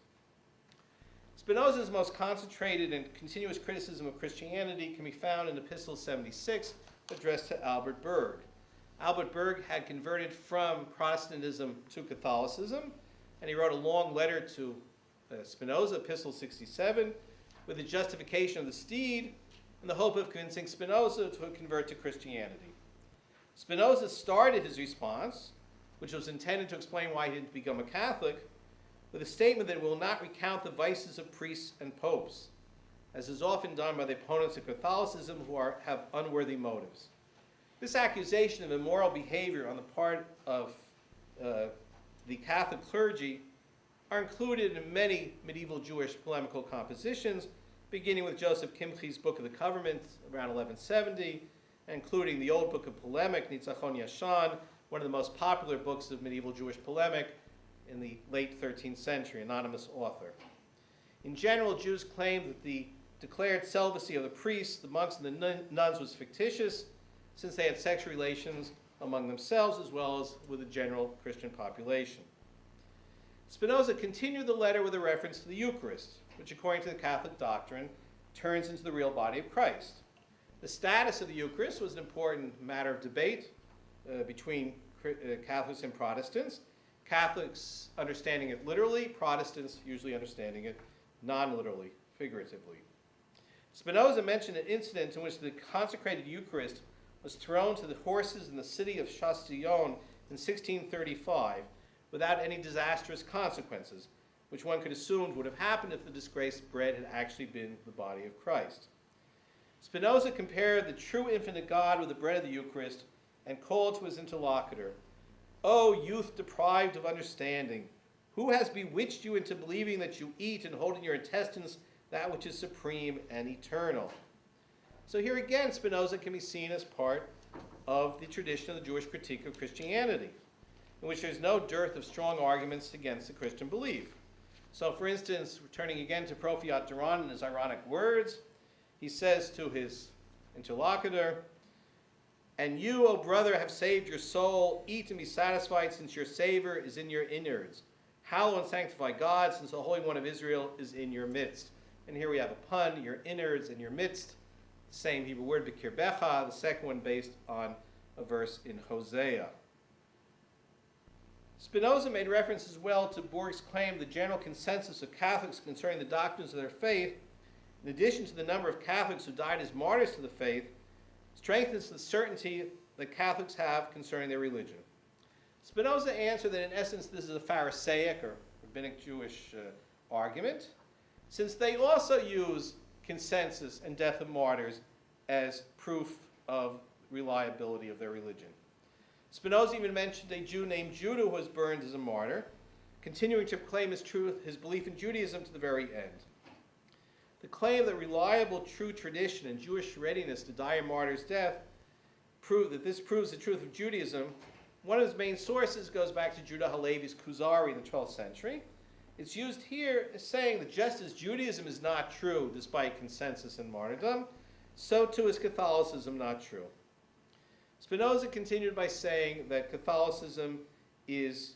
Spinoza's most concentrated and continuous criticism of Christianity can be found in Epistle 76, addressed to Albert Berg. Albert Berg had converted from Protestantism to Catholicism, and he wrote a long letter to Spinoza, Epistle 67, with the justification of the steed and the hope of convincing Spinoza to convert to Christianity. Spinoza started his response, which was intended to explain why he didn't become a Catholic, with a statement that it will not recount the vices of priests and popes, as is often done by the opponents of Catholicism who have unworthy motives. This accusation of immoral behavior on the part of the Catholic clergy are included in many medieval Jewish polemical compositions, beginning with Joseph Kimchi's Book of the Covenant around 1170, including the Old Book of Polemic, Nitzachon Yashan, one of the most popular books of medieval Jewish polemic in the late 13th century, anonymous author. In general, Jews claimed that the declared celibacy of the priests, the monks, and the nuns was fictitious, since they had sexual relations among themselves as well as with the general Christian population. Spinoza continued the letter with a reference to the Eucharist, which according to the Catholic doctrine turns into the real body of Christ. The status of the Eucharist was an important matter of debate between Catholics and Protestants. Catholics understanding it literally, Protestants usually understanding it non-literally, figuratively. Spinoza mentioned an incident in which the consecrated Eucharist was thrown to the horses in the city of Chastillon in 1635 without any disastrous consequences, which one could assume would have happened if the disgraced bread had actually been the body of Christ. Spinoza compared the true infinite God with the bread of the Eucharist and called to his interlocutor, "O youth deprived of understanding, who has bewitched you into believing that you eat and hold in your intestines that which is supreme and eternal?" So here again, Spinoza can be seen as part of the tradition of the Jewish critique of Christianity, in which there's no dearth of strong arguments against the Christian belief. So for instance, returning again to Profiat Duran in his ironic words, he says to his interlocutor, "And you, O brother, have saved your soul. Eat and be satisfied, since your savor is in your innards. Hallow and sanctify God, since the Holy One of Israel is in your midst." And here we have a pun, your innards and your midst. The same Hebrew word, b'kirbecha, the second one based on a verse in Hosea. Spinoza made reference as well to Borg's claim the general consensus of Catholics concerning the doctrines of their faith, in addition to the number of Catholics who died as martyrs to the faith, strengthens the certainty that Catholics have concerning their religion. Spinoza answered that in essence this is a Pharisaic or rabbinic Jewish argument, since they also use consensus and death of martyrs as proof of reliability of their religion. Spinoza even mentioned a Jew named Judah who was burned as a martyr, continuing to proclaim his truth, his belief in Judaism to the very end. The claim that reliable, true tradition and Jewish readiness to die a martyr's death this proves the truth of Judaism. One of its main sources goes back to Judah Halevi's Kuzari in the 12th century. It's used here as saying that just as Judaism is not true despite consensus and martyrdom, so too is Catholicism not true. Spinoza continued by saying that Catholicism is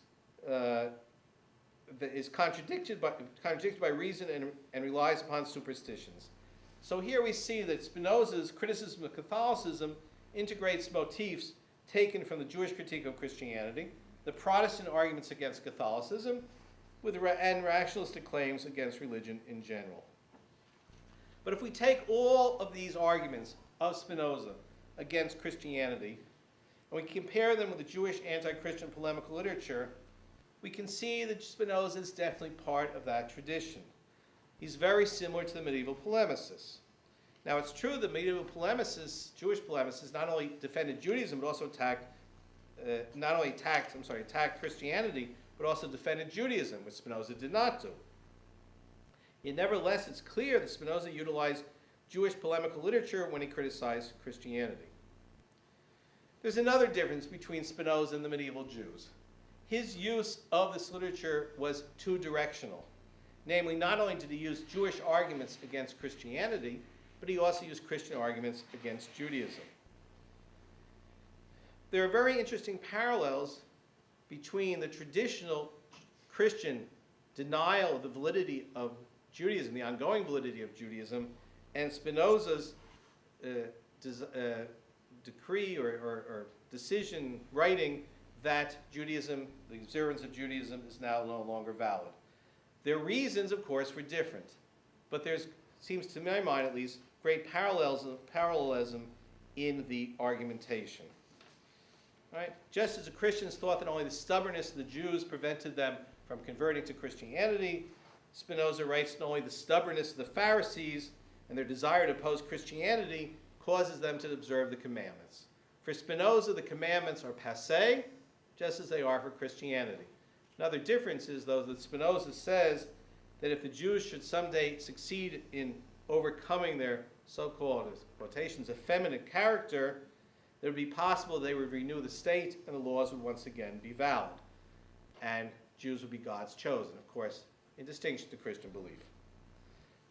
contradicted by reason and relies upon superstitions. So here we see that Spinoza's criticism of Catholicism integrates motifs taken from the Jewish critique of Christianity, the Protestant arguments against Catholicism, and rationalistic claims against religion in general. But if we take all of these arguments of Spinoza against Christianity, and we compare them with the Jewish anti-Christian polemical literature, we can see that Spinoza is definitely part of that tradition. He's very similar to the medieval polemicists. Now, it's true that medieval polemicists, Jewish polemicists, not only defended Judaism, but also attacked Christianity, but also defended Judaism, which Spinoza did not do. Yet, nevertheless, it's clear that Spinoza utilized Jewish polemical literature when he criticized Christianity. There's another difference between Spinoza and the medieval Jews. His use of this literature was two-directional. Namely, not only did he use Jewish arguments against Christianity, but he also used Christian arguments against Judaism. There are very interesting parallels between the traditional Christian denial of the validity of Judaism, the ongoing validity of Judaism, and Spinoza's decree or decision writing that Judaism, the observance of Judaism, is now no longer valid. Their reasons, of course, were different, but there seems, to my mind at least, great parallelism in the argumentation. Right? Just as the Christians thought that only the stubbornness of the Jews prevented them from converting to Christianity, Spinoza writes that only the stubbornness of the Pharisees and their desire to oppose Christianity causes them to observe the commandments. For Spinoza, the commandments are passé, just as they are for Christianity. Another difference is, though, that Spinoza says that if the Jews should someday succeed in overcoming their so-called, quotations, effeminate character, it would be possible they would renew the state and the laws would once again be valid. And Jews would be God's chosen, of course, in distinction to Christian belief.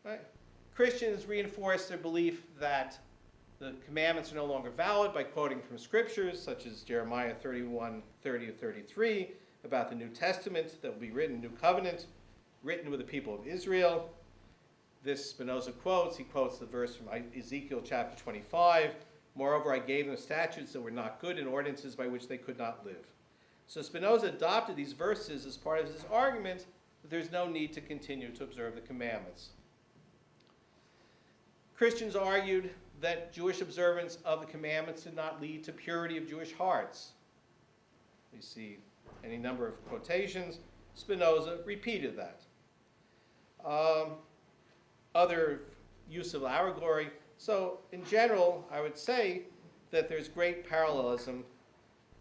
Right? Christians reinforce their belief that the commandments are no longer valid by quoting from scriptures, such as Jeremiah 31:30-33, about the New Testament that will be written, New Covenant, written with the people of Israel. This Spinoza quotes, he quotes the verse from Ezekiel chapter 25, "Moreover, I gave them statutes that were not good and ordinances by which they could not live." So Spinoza adopted these verses as part of his argument that there's no need to continue to observe the commandments. Christians argued that Jewish observance of the commandments did not lead to purity of Jewish hearts. We see any number of quotations. Spinoza repeated that. Other use of allegory. So in general, I would say that there's great parallelism,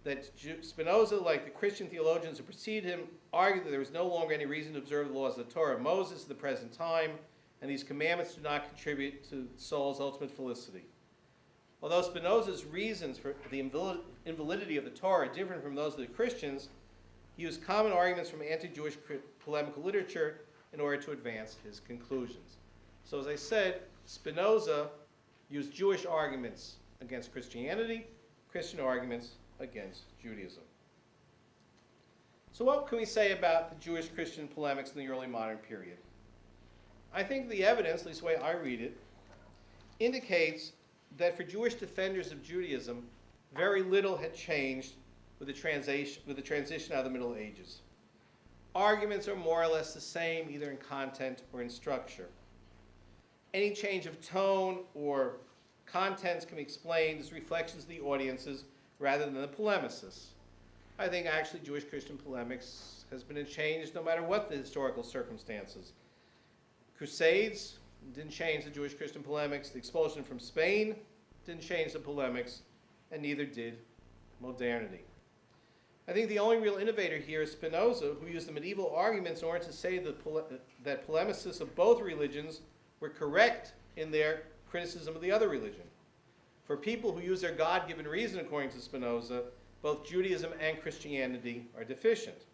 that Spinoza, like the Christian theologians who preceded him, argued that there was no longer any reason to observe the laws of the Torah of Moses at the present time, and these commandments do not contribute to the soul's ultimate felicity. Although Spinoza's reasons for the invalidity of the Torah are different from those of the Christians, he used common arguments from anti-Jewish polemical literature in order to advance his conclusions. So as I said, Spinoza used Jewish arguments against Christianity, Christian arguments against Judaism. So what can we say about the Jewish-Christian polemics in the early modern period? I think the evidence, at least the way I read it, indicates that for Jewish defenders of Judaism, very little had changed with the transition out of the Middle Ages. Arguments are more or less the same, either in content or in structure. Any change of tone or contents can be explained as reflections of the audiences rather than the polemicists. I think actually Jewish-Christian polemics has been changed no matter what the historical circumstances. Crusades didn't change the Jewish-Christian polemics. The expulsion from Spain didn't change the polemics. and neither did modernity. I think the only real innovator here is Spinoza, who used the medieval arguments in order to say that polemicists of both religions were correct in their criticism of the other religion. For people who use their God-given reason, according to Spinoza, both Judaism and Christianity are deficient.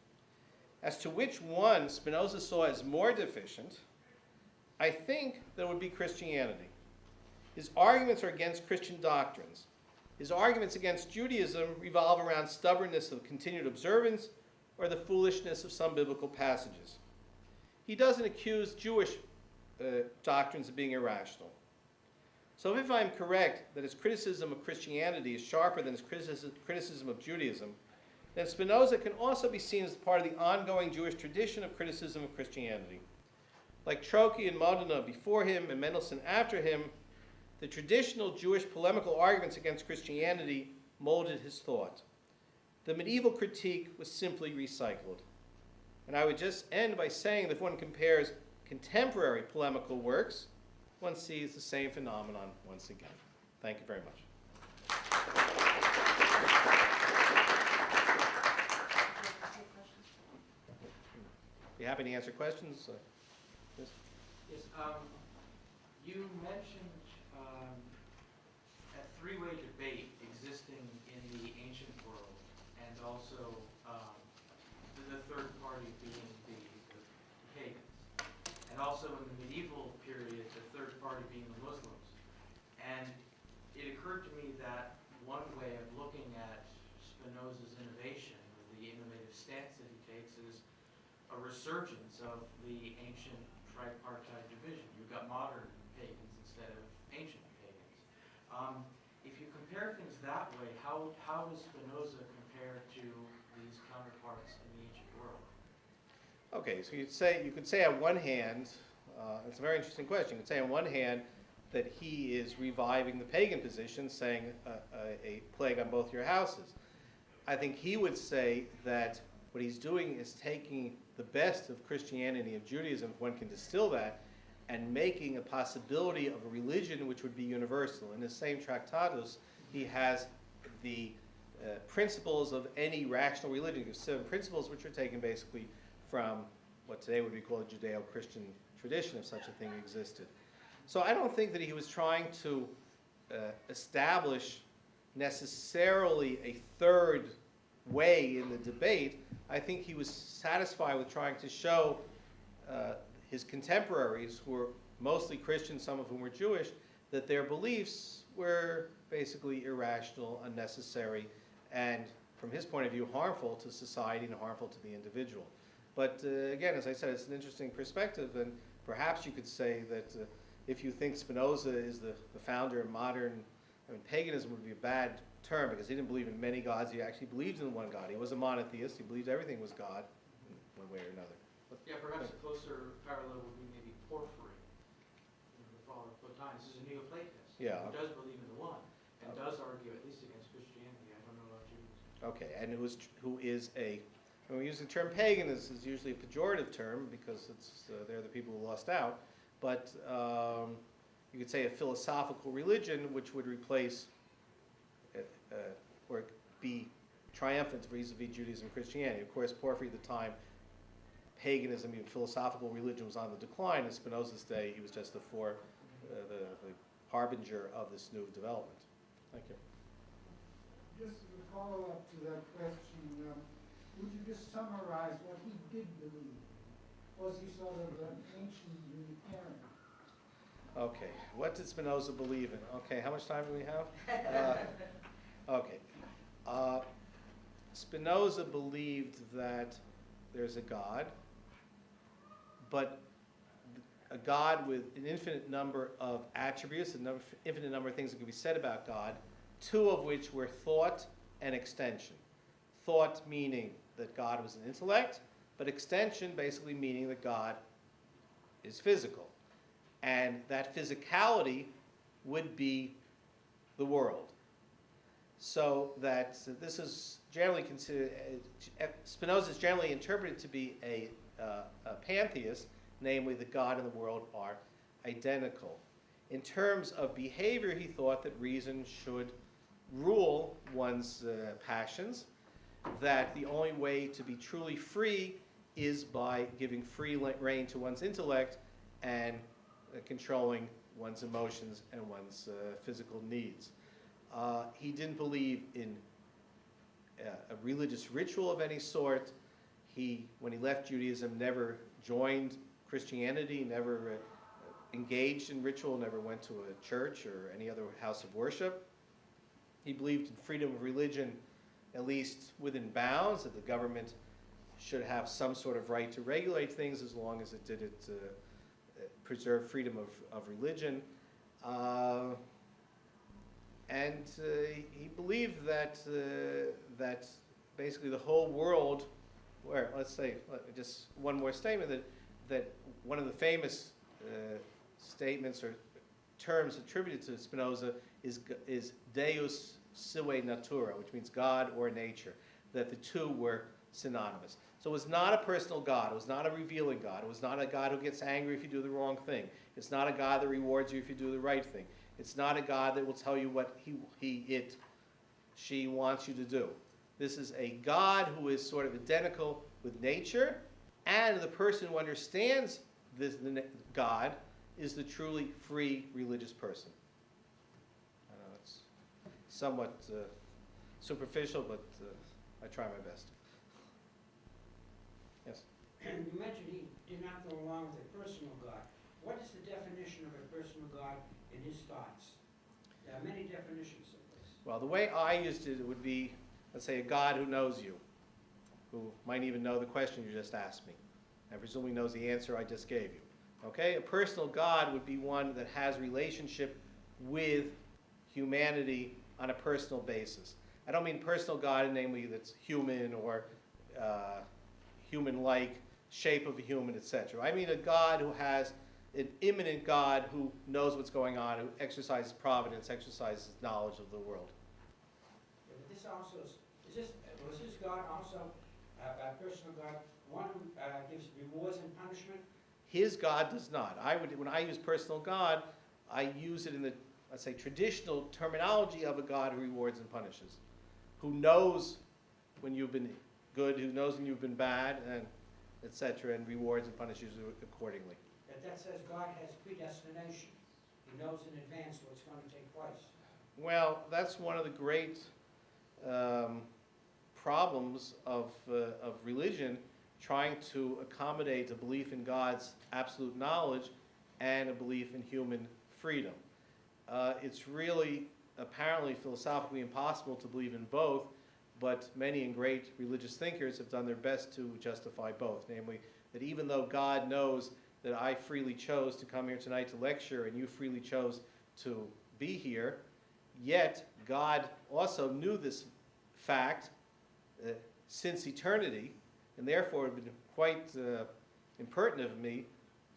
As to which one Spinoza saw as more deficient, I think that would be Christianity. His arguments are against Christian doctrines. His arguments against Judaism revolve around stubbornness of continued observance or the foolishness of some biblical passages. He doesn't accuse Jewish doctrines of being irrational. So if I'm correct that his criticism of Christianity is sharper than his criticism of Judaism, then Spinoza can also be seen as part of the ongoing Jewish tradition of criticism of Christianity. Like Troki and Modena before him and Mendelssohn after him, the traditional Jewish polemical arguments against Christianity molded his thought. The medieval critique was simply recycled. And I would just end by saying that if one compares contemporary polemical works, one sees the same phenomenon once again. Thank you very much. Be happy to answer questions. Yes, you mentioned a three-way debate existing in the ancient world, and also the third party being the pagans, and also in the medieval period, the third party being the Muslims. And it occurred to me that one way of looking at Spinoza's innovation, or the innovative stance that he takes, is a resurgence of the ancient tripartite division. You've got modern pagans instead of ancient pagans. If you compare things that way, how does Spinoza compare to these counterparts in the ancient world? Okay, so you could say on one hand, it's a very interesting question. You could say on one hand that he is reviving the pagan position, saying a plague on both your houses. I think he would say that what he's doing is taking the best of Christianity, of Judaism, if one can distill that, and making a possibility of a religion which would be universal. In the same Tractatus, he has the principles of any rational religion. He has 7 principles which are taken basically from what today would be called a Judeo-Christian tradition, if such a thing existed. So I don't think that he was trying to establish necessarily a third way in the debate. I think he was satisfied with trying to show his contemporaries, who were mostly Christian, some of whom were Jewish, that their beliefs were basically irrational, unnecessary, and from his point of view, harmful to society and harmful to the individual. But again, as I said, it's an interesting perspective, and perhaps you could say that if you think Spinoza is the founder of modern, paganism would be a bad term, because he didn't believe in many gods. He actually believed in one God. He was a monotheist. He believed everything was God in one way or another. Yeah, perhaps a closer parallel would be maybe Porphyry, the father of Plotinus. This is a Neoplatonist who does believe in the one, and does argue at least against Christianity. I don't know about Judaism. Okay, and who is a, when we use the term pagan, this is usually a pejorative term, because it's they're the people who lost out, but you could say a philosophical religion which would replace or be triumphant vis-a-vis Judaism and Christianity. Of course, Porphyry at the time, paganism, even philosophical religion, was on the decline. In Spinoza's day, he was just the harbinger of this new development. Thank you. Just as a follow-up to that question, would you just summarize what he did believe? Was he sort of an ancient Unitarian? Okay, what did Spinoza believe in? Okay, how much time do we have? Okay. Spinoza believed that there's a God, but a God with an infinite number of attributes, an infinite number of things that can be said about God, 2 of which were thought and extension. Thought meaning that God was an intellect, but extension basically meaning that God is physical. And that physicality would be the world. So that this is generally considered, Spinoza is generally interpreted to be a pantheist, namely that God and the world are identical. In terms of behavior, he thought that reason should rule one's passions, that the only way to be truly free is by giving free rein to one's intellect and controlling one's emotions and one's physical needs. He didn't believe in a religious ritual of any sort. He, when he left Judaism, never joined Christianity, never engaged in ritual, never went to a church or any other house of worship. He believed in freedom of religion, at least within bounds, that the government should have some sort of right to regulate things as long as it did preserve freedom of religion. And he believed that basically the whole world, where, let's say, just one more statement, that one of the famous statements or terms attributed to Spinoza is Deus sui natura, which means God or nature, that the two were synonymous. So it was not a personal God. It was not a revealing God. It was not a God who gets angry if you do the wrong thing. It's not a God that rewards you if you do the right thing. It's not a God that will tell you what she wants you to do. This is a God who is sort of identical with nature, and the person who understands this God is the truly free religious person. I know it's somewhat superficial, but I try my best. Yes? And you mentioned he did not go along with a personal God. What is the definition of a personal God in his thoughts? There are many definitions of this. Well, the way I used it would be, let's say, a God who knows you, who might even know the question you just asked me, and presumably knows the answer I just gave you. Okay? A personal God would be one that has relationship with humanity on a personal basis. I don't mean personal God, namely that's human or human-like, shape of a human, etc. I mean a God who has an immanent God who knows what's going on, who exercises providence, exercises knowledge of the world. Yeah, but this also was his God also a personal God, one who gives rewards and punishment? His God does not. When I use personal God, I use it in the, let's say, traditional terminology of a God who rewards and punishes, who knows when you've been good, who knows when you've been bad, and etc., and rewards and punishes you accordingly. That says God has predestination. He knows in advance what's going to take place. Well, that's one of the great problems of religion, trying to accommodate a belief in God's absolute knowledge and a belief in human freedom. It's really apparently philosophically impossible to believe in both, but many and great religious thinkers have done their best to justify both, namely that even though God knows that I freely chose to come here tonight to lecture and you freely chose to be here, yet God also knew this fact since eternity, and therefore it would have been quite impertinent of me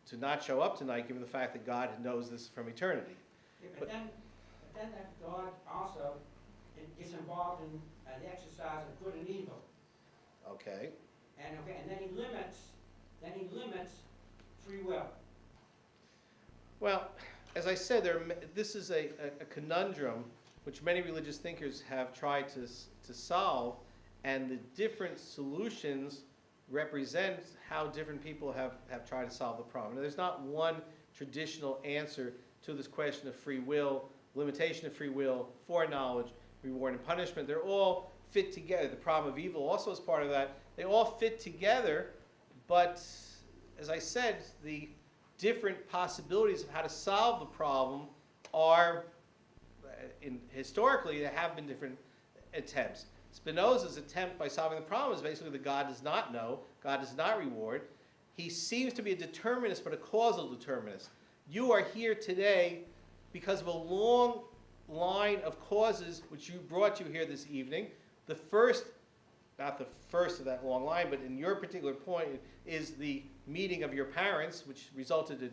to not show up tonight given the fact that God knows this from eternity. Yeah, but then that God also is involved in the exercise of good and evil. Okay. And then he limits free will. Well, as I said, this is a conundrum which many religious thinkers have tried to solve, and the different solutions represent how different people have tried to solve the problem. Now, there's not one traditional answer to this question of free will, limitation of free will, foreknowledge, reward and punishment. They're all fit together. The problem of evil also is part of that. They all fit together, but as I said, the different possibilities of how to solve the problem are, historically, there have been different attempts. Spinoza's attempt by solving the problem is basically that God does not know, God does not reward. He seems to be a determinist, but a causal determinist. You are here today because of a long line of causes which brought you here this evening. The first, not the first of that long line, but in your particular point, is the meeting of your parents, which resulted in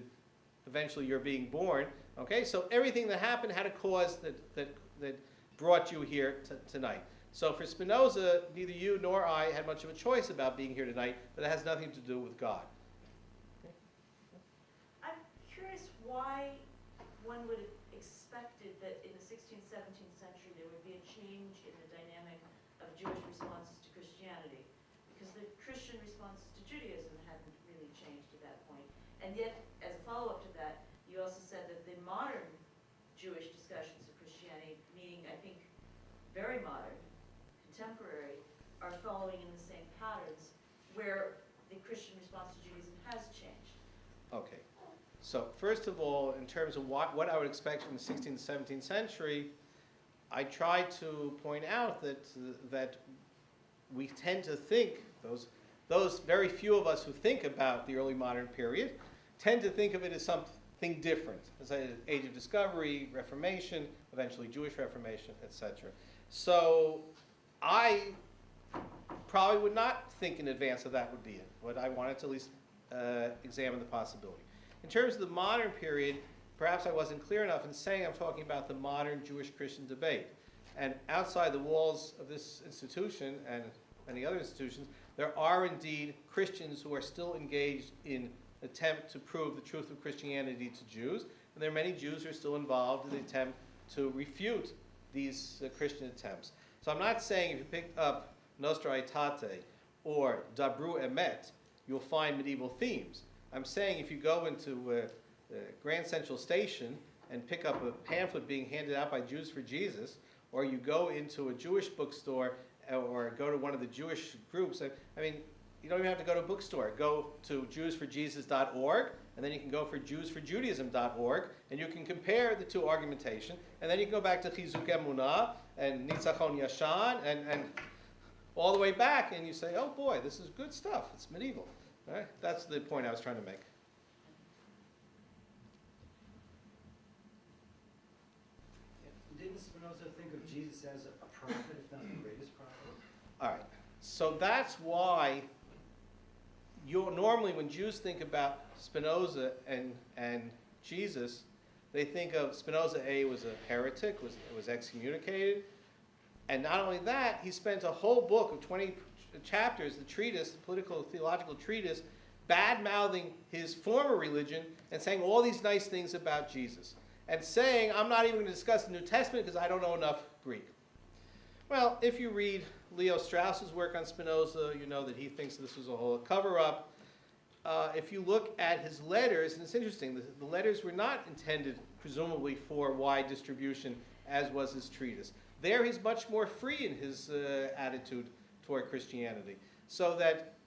eventually your being born. Okay, so everything that happened had a cause that brought you here tonight. So for Spinoza, neither you nor I had much of a choice about being here tonight, but it has nothing to do with God. Okay. I'm curious why one would have expected that in the 16th, 17th century there would be a And yet, as a follow-up to that, you also said that the modern Jewish discussions of Christianity, meaning, I think, very modern, contemporary, are following in the same patterns, where the Christian response to Judaism has changed. Okay. So first of all, in terms of what I would expect from the 16th, 17th century, I try to point out that we tend to think, those very few of us who think about the early modern period, tend to think of it as something different, as an age of discovery, Reformation, eventually Jewish Reformation, etc. So I probably would not think in advance that would be it, but I wanted to at least examine the possibility. In terms of the modern period, perhaps I wasn't clear enough in saying I'm talking about the modern Jewish-Christian debate. And outside the walls of this institution and many other institutions, there are indeed Christians who are still engaged in attempt to prove the truth of Christianity to Jews, and there are many Jews who are still involved in the attempt to refute these Christian attempts. So I'm not saying if you pick up Nostra Aetate or Dabru Emet, you'll find medieval themes. I'm saying if you go into Grand Central Station and pick up a pamphlet being handed out by Jews for Jesus, or you go into a Jewish bookstore or go to one of the Jewish groups, I mean, you don't even have to go to a bookstore. Go to jewsforjesus.org, and then you can go for jewsforjudaism.org, and you can compare the two argumentation, and then you can go back to Chizuk Emunah and Nitzachon Yashan, and all the way back, and you say, oh boy, this is good stuff. It's medieval. All right? That's the point I was trying to make. Didn't Spinoza think of Jesus as a prophet, if not the greatest prophet? All right. So that's why normally when Jews think about Spinoza and Jesus, they think of Spinoza, was a heretic, was excommunicated. And not only that, he spent a whole book of 20 chapters, the treatise, the political theological treatise, bad-mouthing his former religion and saying all these nice things about Jesus. And saying, I'm not even going to discuss the New Testament because I don't know enough Greek. Well, if you read Leo Strauss's work on Spinoza, you know that he thinks this was a whole cover-up. If you look at his letters, and it's interesting, the letters were not intended, presumably, for wide distribution, as was his treatise. There he's much more free in his attitude toward Christianity. So that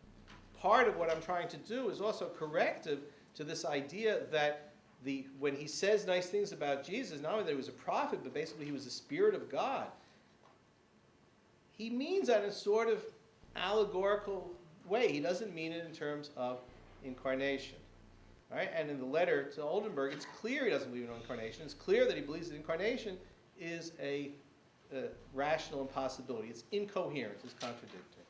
part of what I'm trying to do is also corrective to this idea that when he says nice things about Jesus, not only that he was a prophet, but basically he was the Spirit of God. He means that in a sort of allegorical way. He doesn't mean it in terms of incarnation. Right? And in the letter to Oldenburg, it's clear he doesn't believe in incarnation. It's clear that he believes that incarnation is a rational impossibility. It's incoherent. It's contradictory.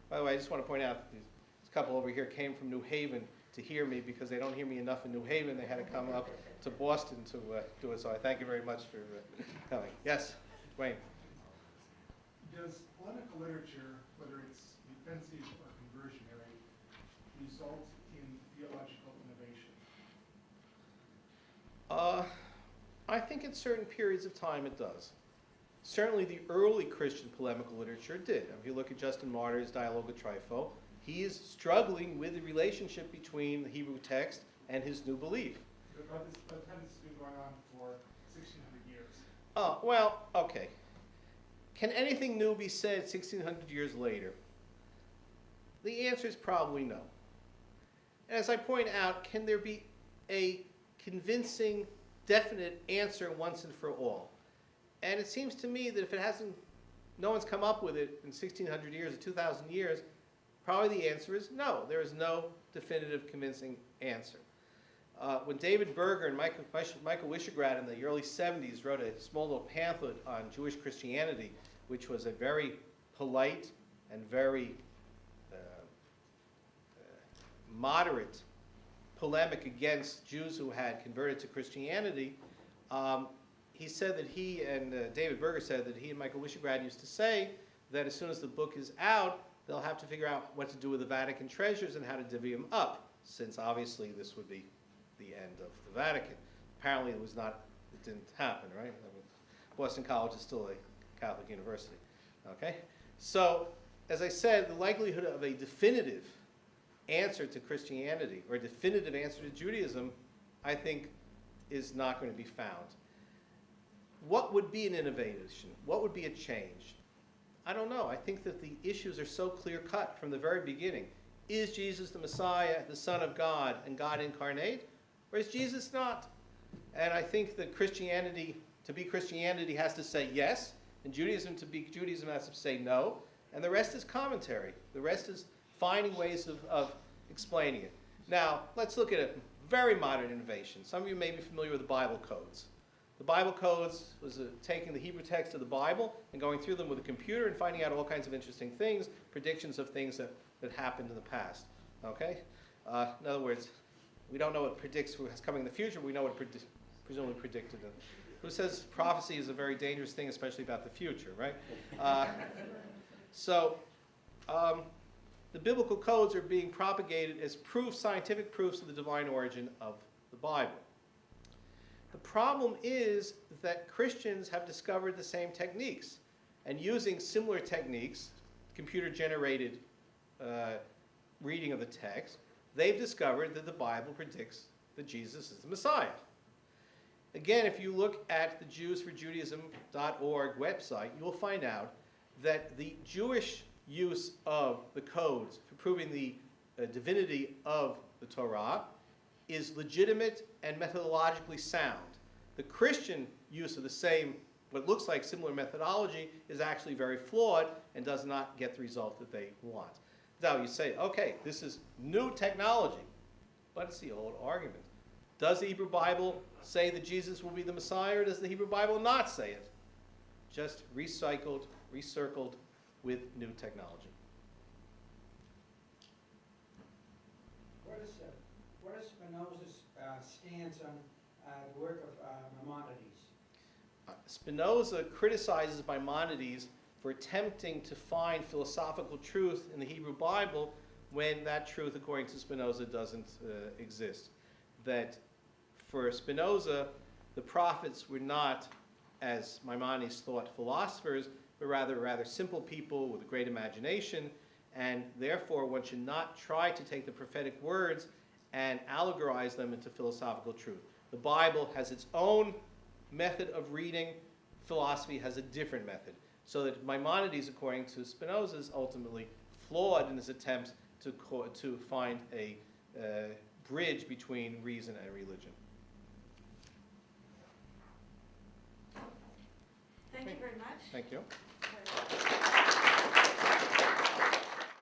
By the way, I just want to point out that this couple over here came from New Haven to hear me because they don't hear me enough in New Haven. They had to come up to Boston to do it. So I thank you very much for coming. Yes, Wayne. Does polemical literature, whether it's defensive or conversionary, result in theological innovation? I think in certain periods of time it does. Certainly the early Christian polemical literature did. If you look at Justin Martyr's Dialogue of Trypho, he is struggling with the relationship between the Hebrew text and his new belief. But this has been going on for 1,600 years. Oh, well, okay. Can anything new be said 1,600 years later? The answer is probably no. As I point out, can there be a convincing, definite answer once and for all? And it seems to me that if no one's come up with it in 1,600 years or 2,000 years, probably the answer is no. There is no definitive, convincing answer. When David Berger and Michael Wishegrad in the early 70s wrote a small little pamphlet on Jewish Christianity, which was a very polite and very moderate polemic against Jews who had converted to Christianity, he said that he and David Berger said that he and Michael Wishegrad used to say that as soon as the book is out, they'll have to figure out what to do with the Vatican treasures and how to divvy them up, since obviously this would be the end of the Vatican. Apparently it didn't happen, right? I mean, Boston College is still a Catholic university, okay? So, as I said, the likelihood of a definitive answer to Christianity or a definitive answer to Judaism, I think, is not going to be found. What would be an innovation? What would be a change? I don't know. I think that the issues are so clear-cut from the very beginning. Is Jesus the Messiah, the Son of God, and God incarnate? Or is Jesus not? And I think that Christianity, to be Christianity, has to say yes, and Judaism, to be Judaism, has to say no, and the rest is commentary. The rest is finding ways of explaining it. Now, let's look at a very modern innovation. Some of you may be familiar with the Bible codes. The Bible codes was taking the Hebrew text of the Bible and going through them with a computer and finding out all kinds of interesting things, predictions of things that happened in the past. Okay? In other words, we don't know what predicts what's coming in the future. We know what presumably predicted it. Who says prophecy is a very dangerous thing, especially about the future, right? The biblical codes are being propagated as scientific proofs of the divine origin of the Bible. The problem is that Christians have discovered the same techniques, and using similar techniques, computer-generated reading of the text, they've discovered that the Bible predicts that Jesus is the Messiah. Again, if you look at the JewsForJudaism.org website, you will find out that the Jewish use of the codes for proving the divinity of the Torah is legitimate and methodologically sound. The Christian use of the same, what looks like similar methodology, is actually very flawed and does not get the result that they want. Now you say, okay, this is new technology, but it's the old argument. Does the Hebrew Bible say that Jesus will be the Messiah, or does the Hebrew Bible not say it? Just recycled, recircled with new technology. What is Spinoza's stance on the work of Maimonides? Spinoza criticizes Maimonides for attempting to find philosophical truth in the Hebrew Bible when that truth, according to Spinoza, doesn't exist. That for Spinoza, the prophets were not, as Maimonides thought, philosophers, but rather simple people with a great imagination, and therefore one should not try to take the prophetic words and allegorize them into philosophical truth. The Bible has its own method of reading. Philosophy has a different method. So that Maimonides, according to Spinoza, is ultimately flawed in his attempts to find a bridge between reason and religion. Thank you very much. Thank you.